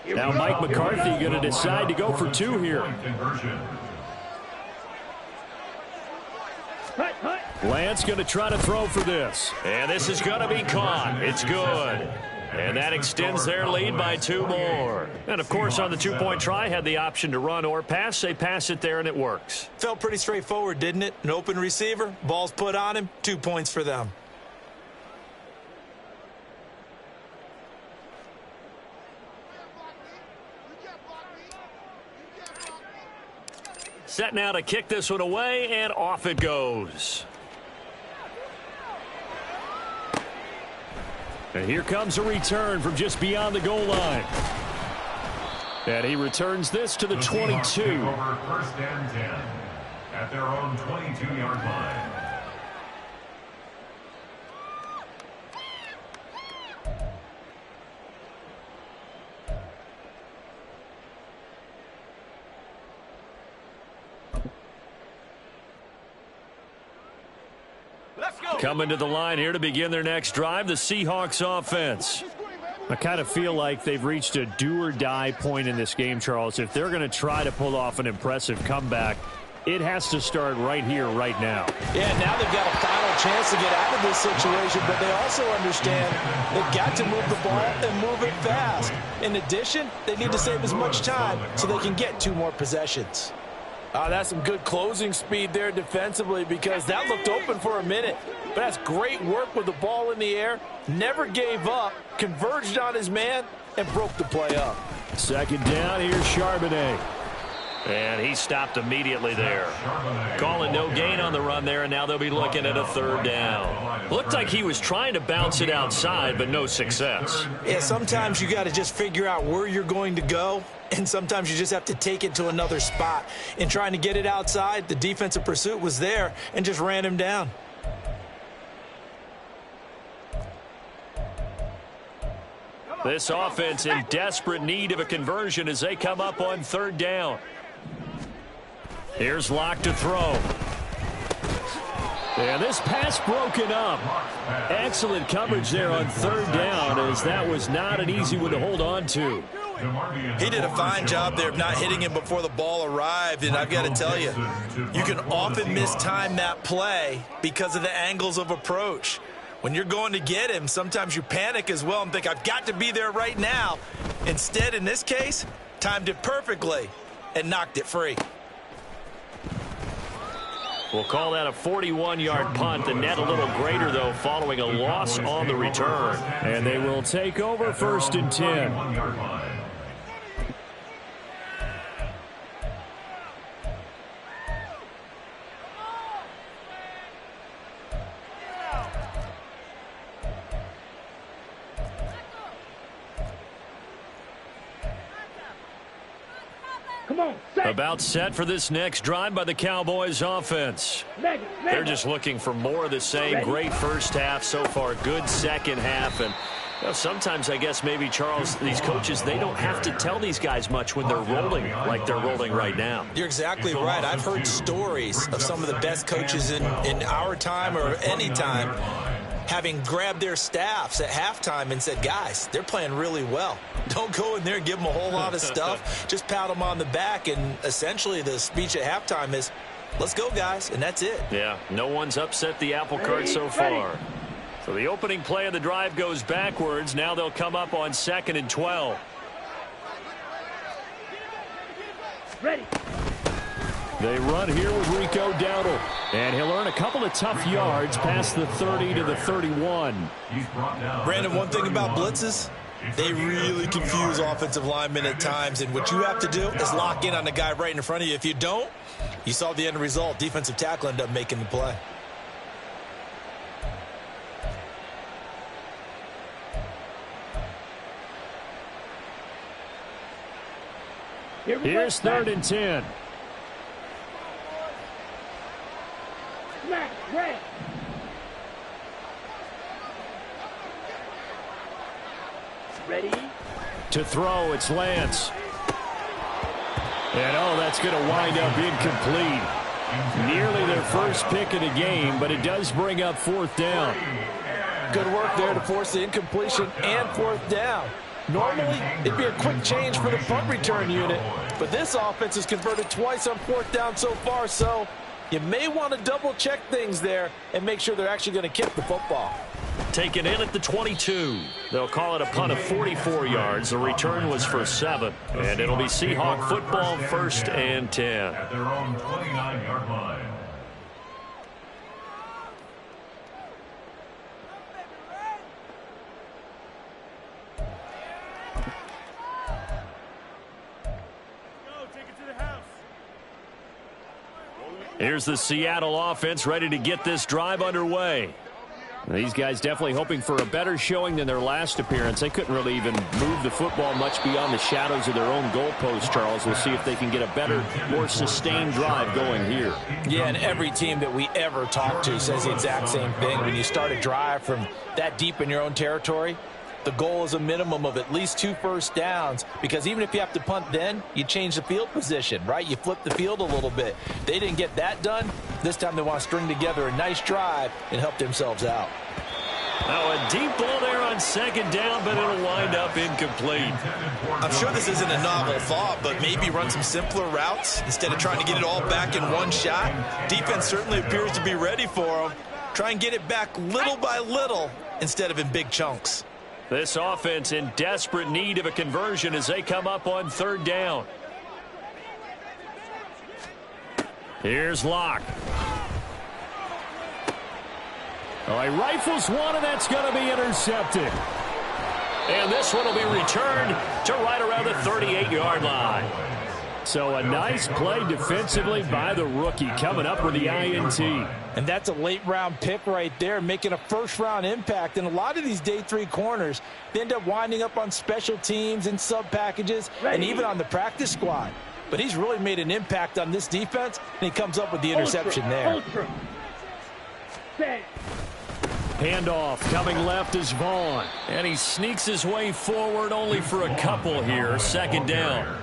Now Mike McCarthy going to decide to go for 2 here. Lance going to try to throw for this. And this is going to be caught. It's good. And that extends their lead by 2 more. And, of course, on the 2-point try, had the option to run or pass. They pass it there, and it works. Felt pretty straightforward, didn't it? An open receiver, ball's put on him, 2 points for them. Set now to kick this one away, and off it goes. And here comes a return from just beyond the goal line. And he returns this to the 22. Over 1st and 10 at their own 22-yard line. Coming to the line here to begin their next drive, the Seahawks offense. I kind of feel like they've reached a do-or-die point in this game, Charles. If they're going to try to pull off an impressive comeback, it has to start right here, right now. Yeah, now they've got a final chance to get out of this situation, but they also understand they've got to move the ball and move it fast. In addition, they need to save as much time so they can get 2 more possessions. That's some good closing speed there defensively, because that looked open for a minute. But that's great work with the ball in the air. Never gave up, converged on his man, and broke the play up. 2nd down, here's Charbonnet. And he stopped immediately there. Calling no gain on the run there, and now they'll be looking at a 3rd down. Looked like he was trying to bounce it outside, but no success. Yeah, sometimes you got to just figure out where you're going to go, and sometimes you just have to take it to another spot. In trying to get it outside, the defensive pursuit was there and just ran him down. This offense in desperate need of a conversion as they come up on 3rd down. Here's Locke to throw. And this pass broken up. Excellent coverage there on third down, as that was not an easy one to hold on to. He did a fine job there of not hitting him before the ball arrived, and I've got to tell you, you can often mistime that play because of the angles of approach. When you're going to get him, sometimes you panic as well and think, I've got to be there right now. Instead, in this case, timed it perfectly and knocked it free. We'll call that a 41-yard punt. The net a little greater, though, following a loss on the return. And they will take over 1st and 10. Come on, set. About set for this next drive by the Cowboys offense. They're just looking for more of the same. Great first half so far. Good second half. And you know, sometimes I guess maybe, Charles, these coaches, they don't have to tell these guys much when they're rolling like they're rolling right now. You're exactly right. I've heard stories of some of the best coaches in our time or any time having grabbed their staffs at halftime and said, guys, they're playing really well. Don't go in there and give them a whole lot of stuff. Just pat them on the back. And essentially the speech at halftime is, let's go, guys. And that's it. Yeah, no one's upset the apple cart so far. So the opening play of the drive goes backwards. Now they'll come up on 2nd and 12. Ready. They run here with Rico Dowdle. And he'll earn a couple of tough yards past the 30 to the 31. Brandon, one thing about blitzes, they really confuse offensive linemen at times. And what you have to do is lock in on the guy right in front of you. If you don't, you saw the end result. Defensive tackle ended up making the play. Here's 3rd and 10. Smack, red. Ready. To throw, it's Lance. And, oh, that's going to wind up incomplete. Nearly their first pick of the game, but it does bring up 4th down. Good work there to force the incompletion and 4th down. Normally, it'd be a quick change for the punt return unit, but this offense has converted twice on 4th down so far, so you may want to double-check things there and make sure they're actually going to kick the football. Taken in at the 22. They'll call it a punt of 44 yards. The return was for 7. And it'll be Seahawk football, 1st and 10. At their own 29-yard line. Here's the Seattle offense ready to get this drive underway. These guys definitely hoping for a better showing than their last appearance. They couldn't really even move the football much beyond the shadows of their own goalpost, Charles. We'll see if they can get a better, more sustained drive going here. Yeah, and every team that we ever talk to says the exact same thing. When you start a drive from that deep in your own territory, the goal is a minimum of at least 2 first downs, because even if you have to punt then, you change the field position, right? You flip the field a little bit. They didn't get that done. This time they want to string together a nice drive and help themselves out. Now a deep ball there on 2nd down, but it'll wind up incomplete. I'm sure this isn't a novel thought, but maybe run some simpler routes instead of trying to get it all back in one shot. Defense certainly appears to be ready for them. Try and get it back little by little instead of in big chunks. This offense in desperate need of a conversion as they come up on 3rd down. Here's Locke. Oh, he rifles one, and that's going to be intercepted. And this one will be returned to right around the 38-yard line. So a nice play defensively by the rookie, coming up with the INT. And that's a late-round pick right there, making a first-round impact. And a lot of these day 3 corners, they end up winding up on special teams and sub-packages and even on the practice squad. But he's really made an impact on this defense, and he comes up with the interception there. Handoff coming left is Vaughn. And he sneaks his way forward only for a couple here. 2nd down.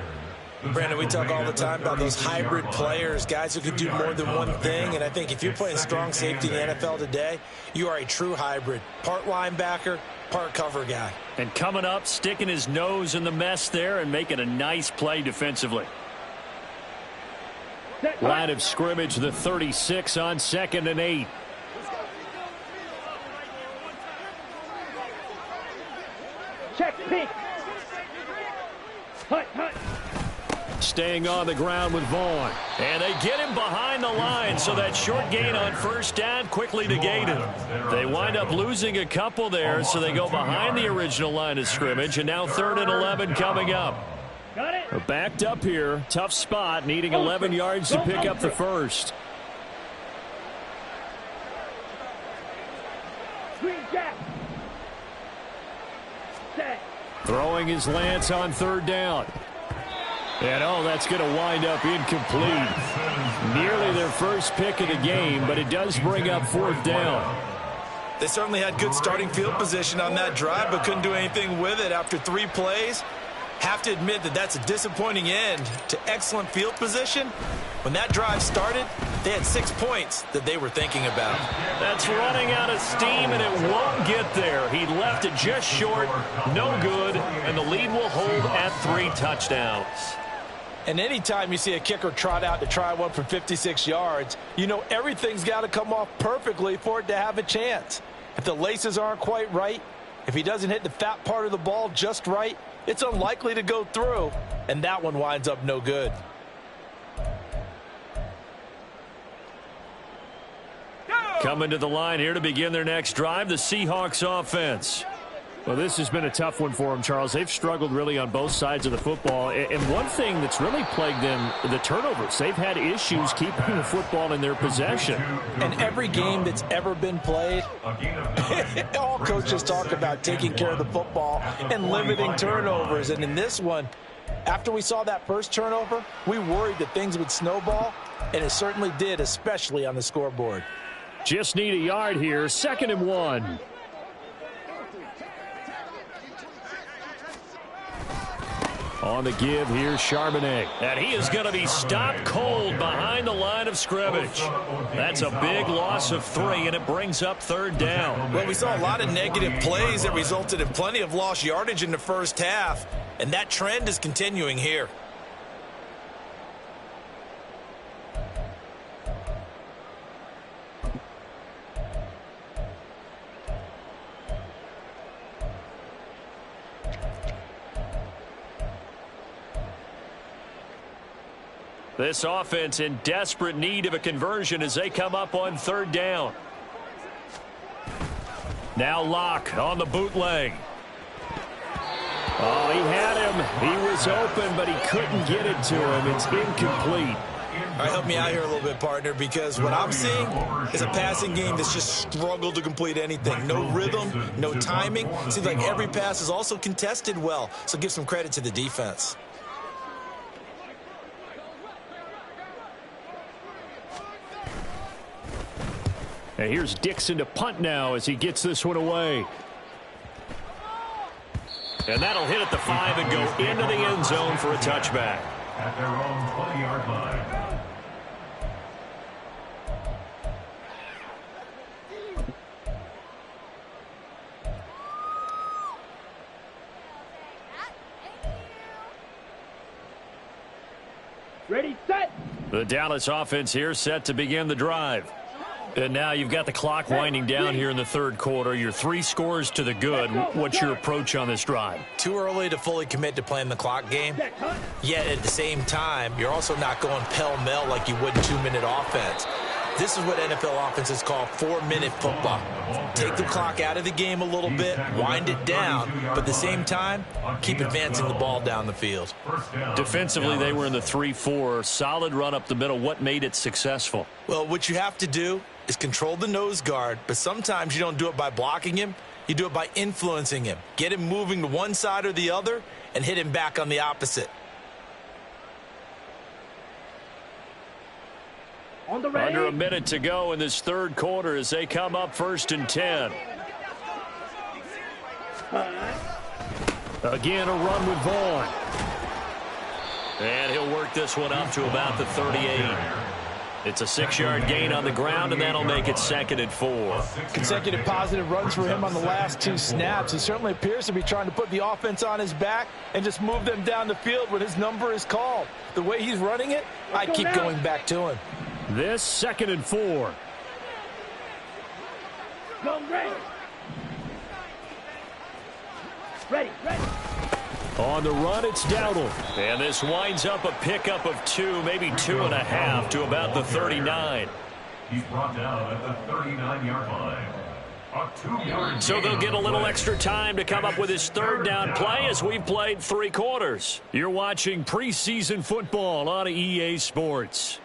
Brandon, we talk all the time about those hybrid players, guys who can do more than one thing. And I think if you're playing strong safety in the NFL today, you are a true hybrid. Part linebacker, part cover guy. And coming up, sticking his nose in the mess there and making a nice play defensively. Line of scrimmage, the 36 on 2nd and 8. Check pink. Hut, hut. Staying on the ground with Vaughn. And they get him behind the line, so that short gain on first down quickly negated. They wind up losing a couple there, so they go behind the original line of scrimmage, and now 3rd and 11 coming up. Got it. They're backed up here. Tough spot, needing 11 yards to pick up the first. Green jack. Set. Throwing his lance on 3rd down. And, that's going to wind up incomplete. Nearly their first pick of the game, but it does bring up 4th down. They certainly had good starting field position on that drive, but couldn't do anything with it after 3 plays. Have to admit that that's a disappointing end to excellent field position. When that drive started, they had 6 points that they were thinking about. That's running out of steam, and it won't get there. He left it just short, no good, and the lead will hold at 3 touchdowns. And anytime you see a kicker trot out to try one for 56 yards, you know everything's got to come off perfectly for it to have a chance. If the laces aren't quite right, if he doesn't hit the fat part of the ball just right, it's unlikely to go through, and that one winds up no good. Coming to the line here to begin their next drive, the Seahawks offense. Well, this has been a tough one for them, Charles. They've struggled really on both sides of the football. And one thing that's really plagued them, the turnovers. They've had issues keeping the football in their possession. And every game that's ever been played, all coaches talk about taking care of the football and limiting turnovers. And in this one, after we saw that first turnover, we worried that things would snowball, and it certainly did, especially on the scoreboard. Just need a yard here, 2nd and 1. On the give, here's Charbonnet. And he is going to be stopped cold behind the line of scrimmage. That's a big loss of 3, and it brings up 3rd down. Well, we saw a lot of negative plays that resulted in plenty of lost yardage in the first half, and that trend is continuing here. This offense in desperate need of a conversion as they come up on 3rd down. Now Locke on the bootleg. Oh, he had him. He was open, but he couldn't get it to him. It's incomplete. All right, help me out here a little bit, partner, because what I'm seeing is a passing game that's just struggled to complete anything. No rhythm, no timing. Seems like every pass is also contested well, so give some credit to the defense. And here's Dixon to punt now as he gets this one away. And that'll hit at the 5 and go into the end zone for a touchback. At their own 20-yard line. Ready, set. The Dallas offense here set to begin the drive. And now you've got the clock winding down here in the 3rd quarter. You're 3 scores to the good. What's your approach on this drive? Too early to fully commit to playing the clock game. Yet at the same time, you're also not going pell-mell like you would in 2-minute offense. This is what NFL offenses call 4-minute football. Take the clock out of the game a little bit, wind it down, but at the same time, keep advancing the ball down the field. Defensively, they were in the 3-4. Solid run up the middle. What made it successful? Well, what you have to do is control the nose guard, but sometimes you don't do it by blocking him. You do it by influencing him. Get him moving to one side or the other and hit him back on the opposite. On the ready. Under a minute to go in this 3rd quarter as they come up 1st and 10. Again, a run with Vaughn. And he'll work this one up to about the 38. It's a 6-yard gain on the ground, and that'll make it 2nd and 4. Consecutive positive runs for him on the last 2 snaps. He certainly appears to be trying to put the offense on his back and just move them down the field when his number is called. The way he's running it, I keep going back to him. This 2nd and 4. Go ready. Ready. On the run, it's Dowdle. And this winds up a pickup of 2, maybe 2.5 to about the 39. He's brought down at the 39-yard line. A 2-yard So they'll get a little extra time to come up with his 3rd down play as we've played 3 quarters. You're watching preseason football on EA Sports.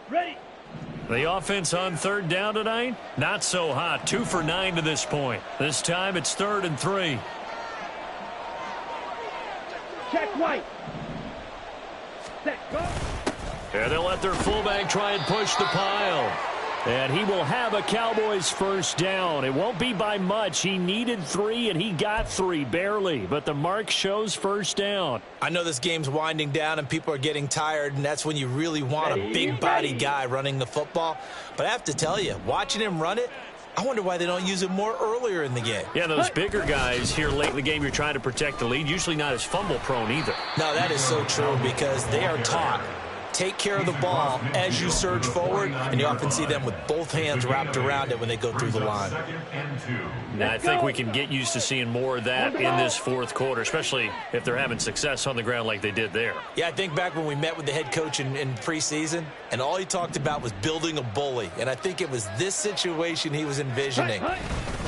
Ready. The offense on 3rd down tonight, not so hot. 2 for 9 to this point. This time it's 3rd and 3. Check White. Set. Go. And they'll let their fullback try and push the pile. And he will have a Cowboys 1st down. It won't be by much. He needed 3, and he got 3, barely. But the mark shows 1st down. I know this game's winding down and people are getting tired, and that's when you really want a big-body guy running the football. But I have to tell you, watching him run it, I wonder why they don't use it more earlier in the game. Yeah, those bigger guys here late in the game, you're trying to protect the lead, usually not as fumble-prone either. No, that is so true because they are taught. Take care of the ball as you surge forward, and you often see them with both hands wrapped around it when they go through the line. And I think we can get used to seeing more of that in this 4th quarter, especially if they're having success on the ground like they did there. Yeah, I think back when we met with the head coach in preseason, and all he talked about was building a bully. And I think it was this situation he was envisioning.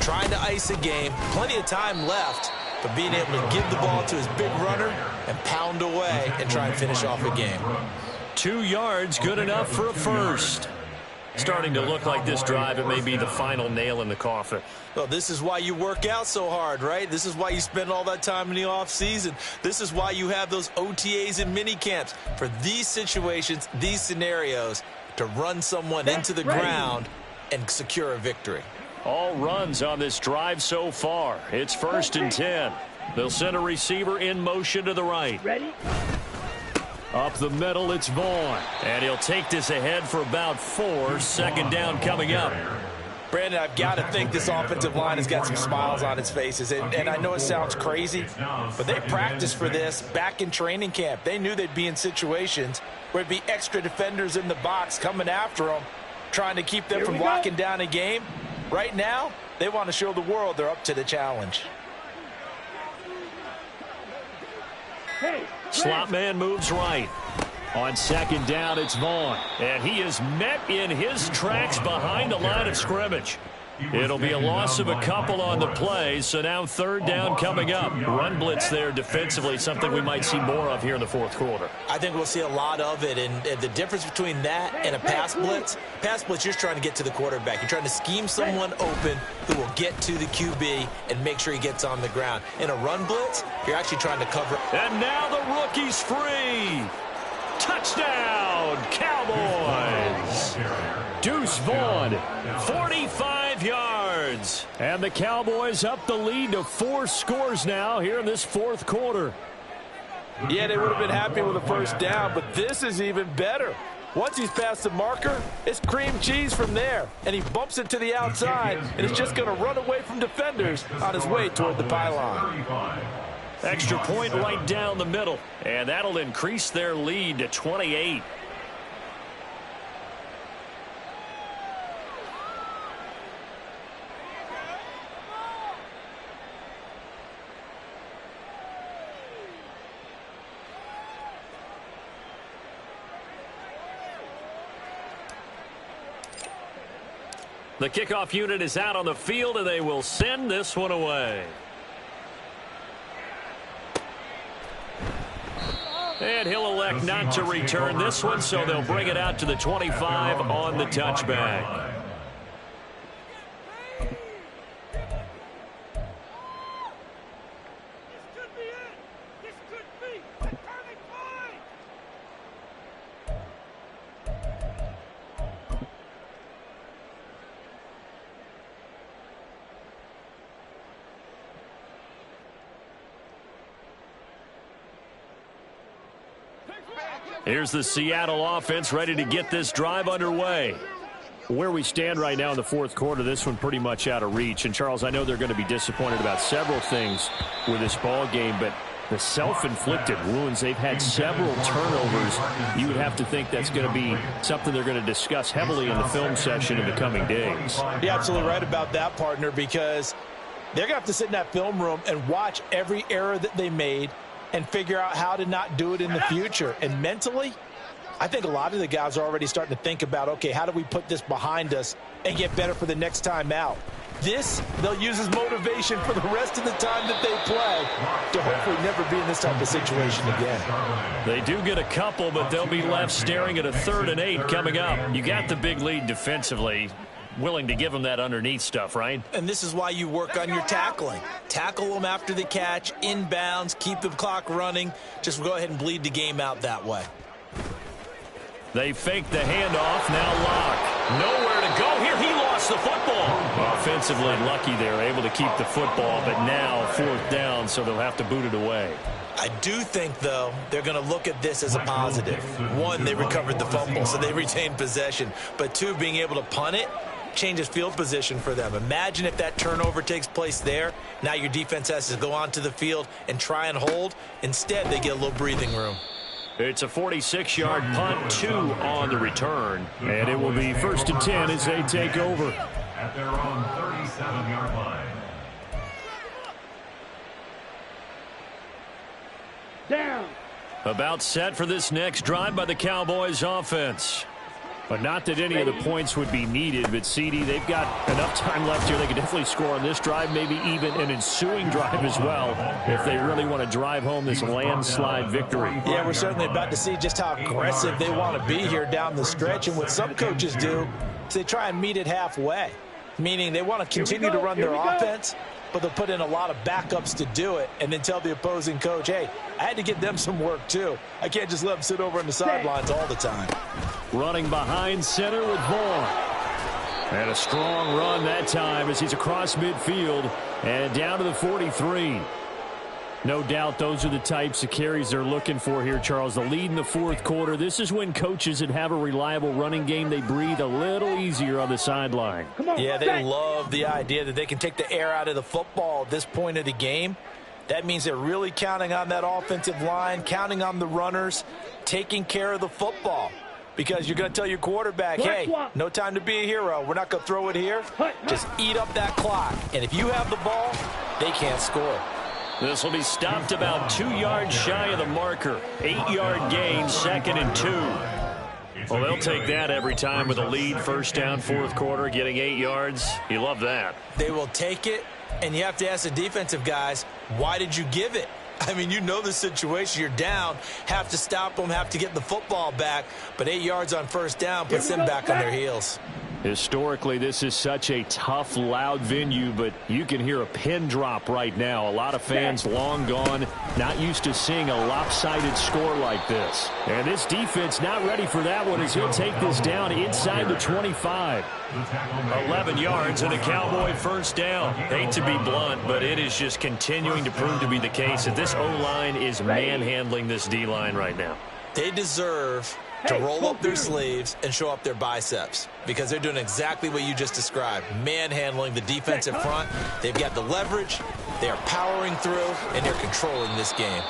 Trying to ice a game, plenty of time left, but being able to give the ball to his big runner and pound away and try and finish off a game. 2 yards, good enough for a 1st. Starting to look like this drive, it may be the final nail in the coffin. Well, this is why you work out so hard, right? This is why you spend all that time in the offseason. This is why you have those OTAs and mini camps. For these situations, these scenarios, to run someone into the ground and secure a victory. All runs on this drive so far. It's 1st and 10. They'll send a receiver in motion to the right. Ready. Up the middle, it's Vaughn. And he'll take this ahead for about 4. 2nd down coming up. Brandon, I've got to think this offensive line has got some smiles on its faces. And I know it sounds crazy, but they practiced for this back in training camp. They knew they'd be in situations where it'd be extra defenders in the box coming after them, trying to keep them from locking down a game. Right now, they want to show the world they're up to the challenge. Hey. Slot man moves right. On 2nd down, it's Vaughn. And he is met in his tracks behind the line of scrimmage. It'll be a loss of a couple on the play, so now 3rd down coming up. Run blitz there defensively, something we might see more of here in the 4th quarter. I think we'll see a lot of it, and the difference between that and a pass blitz, you're just trying to get to the quarterback. You're trying to scheme someone open who will get to the QB and make sure he gets on the ground. In a run blitz, you're actually trying to cover. And now the rookie's free. Touchdown, Cowboys. Deuce Vaughn, 45 yards. And the Cowboys up the lead to 4 scores now here in this 4th quarter. Yeah, they would have been happy with a 1st down, but this is even better. Once he's past the marker, it's cream cheese from there. And he bumps it to the outside, and it's just going to run away from defenders on his way toward the pylon. Extra point right down the middle, and that'll increase their lead to 28. The kickoff unit is out on the field, and they will send this one away. And he'll elect not to return this one, so they'll bring it out to the 25 on the touchback. Here's the Seattle offense ready to get this drive underway. Where we stand right now in the fourth quarter, this one pretty much out of reach. And, Charles, I know they're going to be disappointed about several things with this ball game, but the self-inflicted wounds, they've had several turnovers. You would have to think that's going to be something they're going to discuss heavily in the film session in the coming days. You're absolutely right about that, partner, because they're going to have to sit in that film room and watch every error that they made and figure out how to not do it in the future. And mentally, I think a lot of the guys are already starting to think about, okay, how do we put this behind us and get better for the next time out? This, they'll use as motivation for the rest of the time that they play to hopefully never be in this type of situation again. They do get a couple, but they'll be left staring at a 3rd and 8 coming up. You got the big lead defensively. Willing to give them that underneath stuff, right? And this is why you work on your tackling. Tackle them after the catch, inbounds, keep the clock running. Just go ahead and bleed the game out that way. They fake the handoff, now Locke. Nowhere to go here. He lost the football. Offensively lucky they're able to keep the football, but now 4th down, so they'll have to boot it away. I do think, though, they're going to look at this as a positive. 1, they recovered the fumble, so they retained possession. But 2, being able to punt it changes field position for them. Imagine if that turnover takes place there. Now your defense has to go onto the field and try and hold. Instead, they get a little breathing room. It's a 46-yard punt, 2 on the return. And it will be 1st and 10 as they take over. At their own 37-yard line. Down. About set for this next drive by the Cowboys offense. But not that any of the points would be needed, but CD, they've got enough time left here. They could definitely score on this drive, maybe even an ensuing drive as well, if they really want to drive home this landslide victory. Yeah, we're certainly about to see just how aggressive they want to be here down the stretch. And what some coaches do is they try and meet it halfway, meaning they want to continue to run their offense, but they'll put in a lot of backups to do it and then tell the opposing coach, hey, I had to get them some work too. I can't just let them sit over on the sidelines all the time. Running behind center with Vaughn. And a strong run that time as he's across midfield and down to the 43. No doubt those are the types of carries they're looking for here, Charles. The lead in the fourth quarter. This is when coaches that have a reliable running game, they breathe a little easier on the sideline. Yeah, they love the idea that they can take the air out of the football at this point of the game. That means they're really counting on that offensive line, counting on the runners, taking care of the football. Because you're going to tell your quarterback, hey, no time to be a hero. We're not going to throw it here. Just eat up that clock. And if you have the ball, they can't score. This will be stopped about 2 yards shy of the marker. 8-yard gain, 2nd and 2. Well, they'll take that every time with a lead. 1st down, fourth quarter, getting 8 yards. You love that. They will take it, and you have to ask the defensive guys, why did you give it? I mean, you know the situation. You're down, have to stop them, have to get the football back. But 8 yards on 1st down puts them back on their heels. Historically, this is such a tough, loud venue, but you can hear a pin drop right now. A lot of fans long gone, not used to seeing a lopsided score like this. And this defense not ready for that one as he'll take this down inside the 25. 11 yards and a Cowboy 1st down. Hate to be blunt, but it is just continuing to prove to be the case that this O-line is manhandling this D-line right now. They deserve to roll up their sleeves and show up their biceps because they're doing exactly what you just described, manhandling the defensive front. They've got the leverage, they're powering through, and they're controlling this game.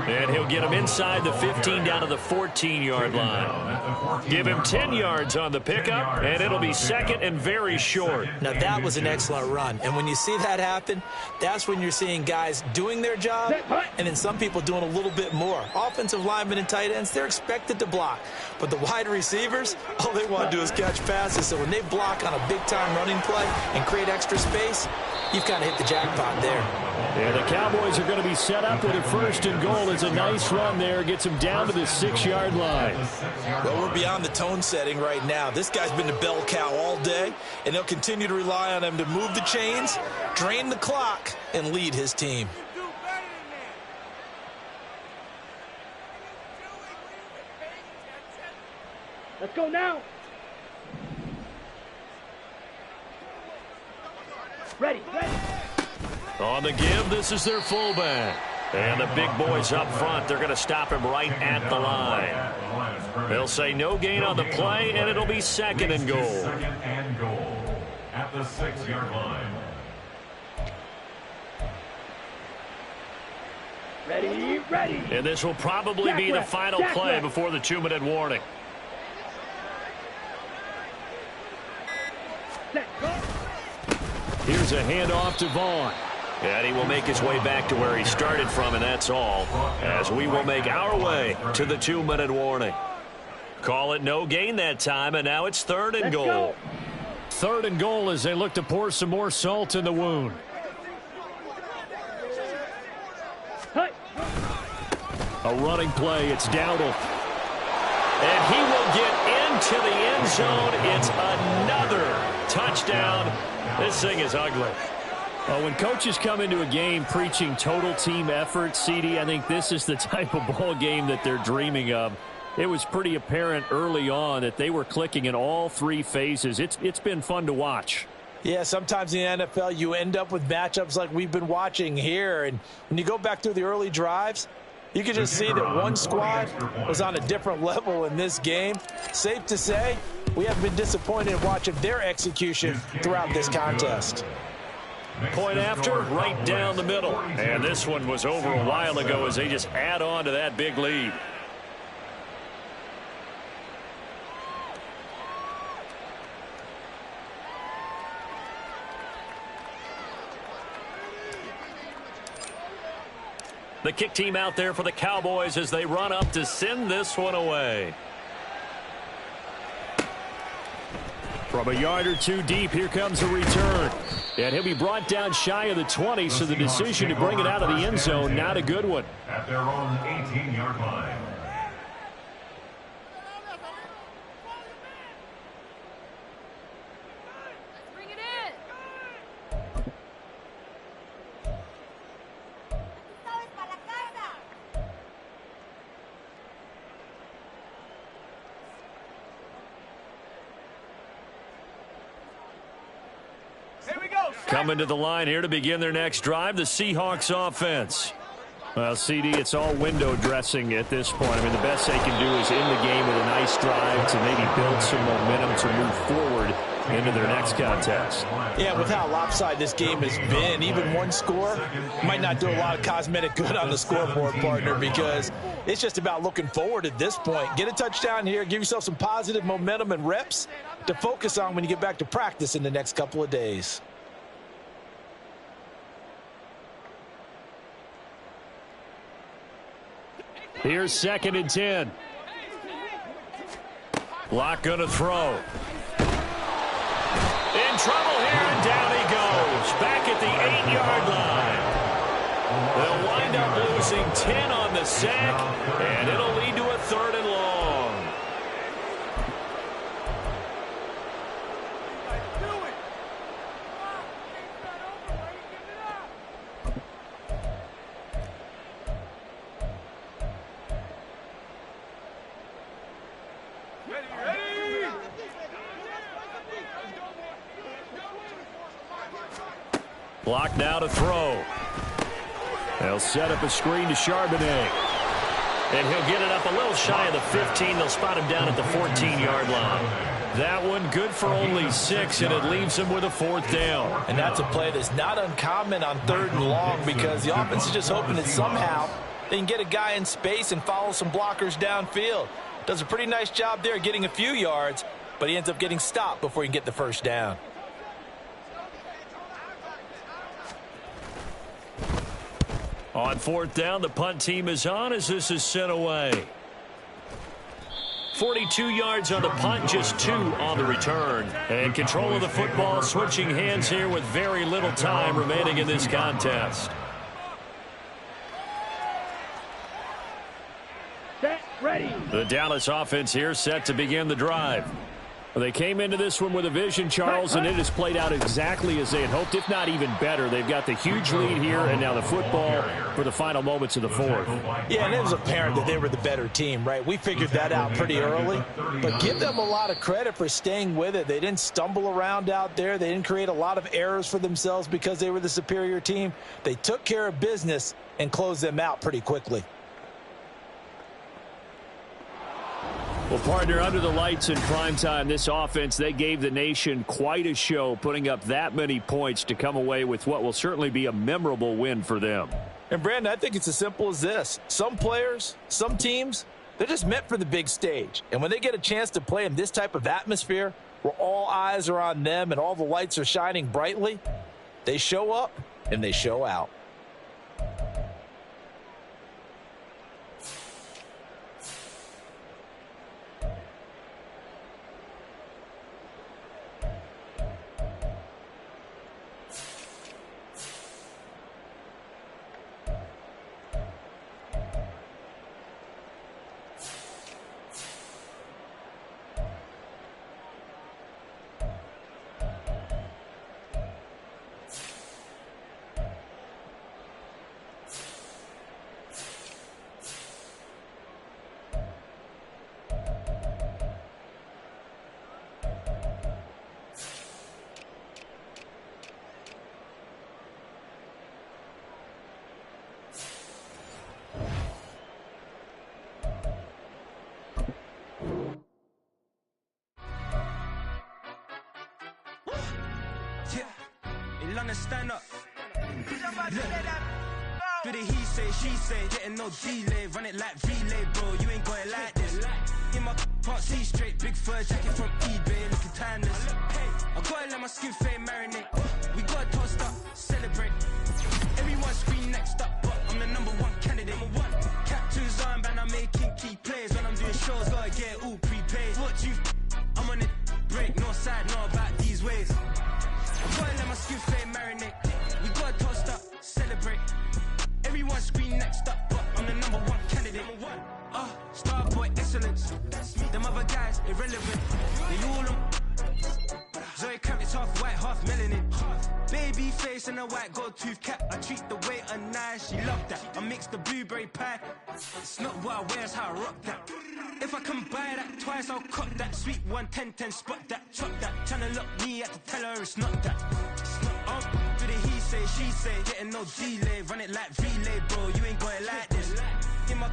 And he'll get him inside the 15 down to the 14-yard line. Give him 10 yards on the pickup, and it'll be 2nd and very short. Now, that was an excellent run. And when you see that happen, that's when you're seeing guys doing their job and then some people doing a little bit more. Offensive linemen and tight ends, they're expected to block. But the wide receivers, all they want to do is catch passes. So when they block on a big-time running play and create extra space, you've kind of hit the jackpot there. Yeah, the Cowboys are going to be set up with a 1st and goal. It's a nice run there. Gets them down to the 6-yard line. Well, we're beyond the tone setting right now. This guy's been the bell cow all day, and they'll continue to rely on him to move the chains, drain the clock, and lead his team. Let's go now. Ready. On the give, this is their fullback. And the big boys up front, they're going to stop him right at the line. They'll say no gain on the play, and it'll be second and goal. Second and goal at the 6-yard line. Ready, ready. And this will probably be the final play before the 2-minute warning. Here's a handoff to Vaughn. And he will make his way back to where he started from, and that's all, as we will make our way to the 2-minute warning. Call it no gain that time, and now it's third and goal. Third and goal as they look to pour some more salt in the wound. A running play. It's Dowdle. And he will get into the end zone. It's another touchdown. This thing is ugly. When coaches come into a game preaching total team effort, CD, I think this is the type of ball game that they're dreaming of. It was pretty apparent early on that they were clicking in all three phases. It's been fun to watch. Yeah, sometimes in the NFL you end up with matchups like we've been watching here. And when you go back through the early drives, you can just see that one squad was on a different level in this game. Safe to say, we have been disappointed in watching their execution throughout this contest. Point after, right down the middle. And this one was over a while ago as they just add on to that big lead. The kick team out there for the Cowboys as they run up to send this one away. From a yard or two deep, here comes a return. And he'll be brought down shy of the 20, so the decision to bring it out of the end zone, not a good one. At their own 18-yard line. Bring it in. Coming to the line here to begin their next drive, the Seahawks offense. Well, CD, it's all window dressing at this point. I mean, the best they can do is end the game with a nice drive to maybe build some momentum to move forward into their next contest. Yeah, with how lopsided this game has been, even one score might not do a lot of cosmetic good on the scoreboard, partner, because it's just about looking forward at this point. Get a touchdown here, give yourself some positive momentum and reps to focus on when you get back to practice in the next couple of days. Here's 2nd and 10. Lock going to throw. In trouble here, and down he goes. Back at the 8-yard line. They'll wind up losing 10 on the sack, and it'll lead to a 3rd and long. Block now to throw. They'll set up a screen to Charbonnet. And he'll get it up a little shy of the 15. They'll spot him down at the 14-yard line. That one good for only 6, and it leaves him with a 4th down. And that's a play that's not uncommon on 3rd and long, because the offense is just hoping that somehow they can get a guy in space and follow some blockers downfield. Does a pretty nice job there getting a few yards, but he ends up getting stopped before he can get the 1st down. On 4th down, the punt team is on as this is sent away. 42 yards on the punt, just 2 on the return. And control of the football switching hands here with very little time remaining in this contest. Set, ready. The Dallas offense here set to begin the drive. They came into this one with a vision, Charles, and it has played out exactly as they had hoped, if not even better. They've got the huge lead here, and now the football for the final moments of the 4th. Yeah, and it was apparent that they were the better team, right? We figured that out pretty early. But give them a lot of credit for staying with it. They didn't stumble around out there. They didn't create a lot of errors for themselves because they were the superior team. They took care of business and close them out pretty quickly. Well, partner, under the lights in primetime, this offense, they gave the nation quite a show, putting up that many points to come away with what will certainly be a memorable win for them. And, Brandon, I think it's as simple as this. Some players, some teams, they're just meant for the big stage. And when they get a chance to play in this type of atmosphere where all eyes are on them and all the lights are shining brightly, they show up and they show out. Stand up. Do the he say, she say, getting no delay, run it like relay, bro. You ain't got it like this. In my can't see straight, big fur jacket from eBay, looking timeless. Hey, I gotta let my skin fade marinate. We gotta toast up, celebrate. Everyone scream next up, but I'm the #1 candidate. Captain's armband, I'm making key plays. When I'm doing shows, gotta get it all prepaid. What you? I'm on it, break, no side, no about these ways. I gotta let my skin fade marinate. We gotta toast up, celebrate. Everyone scream next up, but I'm the #1 candidate. Star boy excellence. Them other guys irrelevant. They all on. Zoe Camp is half white, half melanin. Baby face and a white gold tooth cap. I treat the waiter nice, she love that. I mix the blueberry pie. It's not what I wear, it's how I rock that. If I can buy that twice, I'll cut that. Sweet 110, spot that, chop that. Tryna lock me, I have to tell her it's not that. It's not up. Do the he say, she say, getting no delay. Run it like relay, bro. You ain't got it like this. In my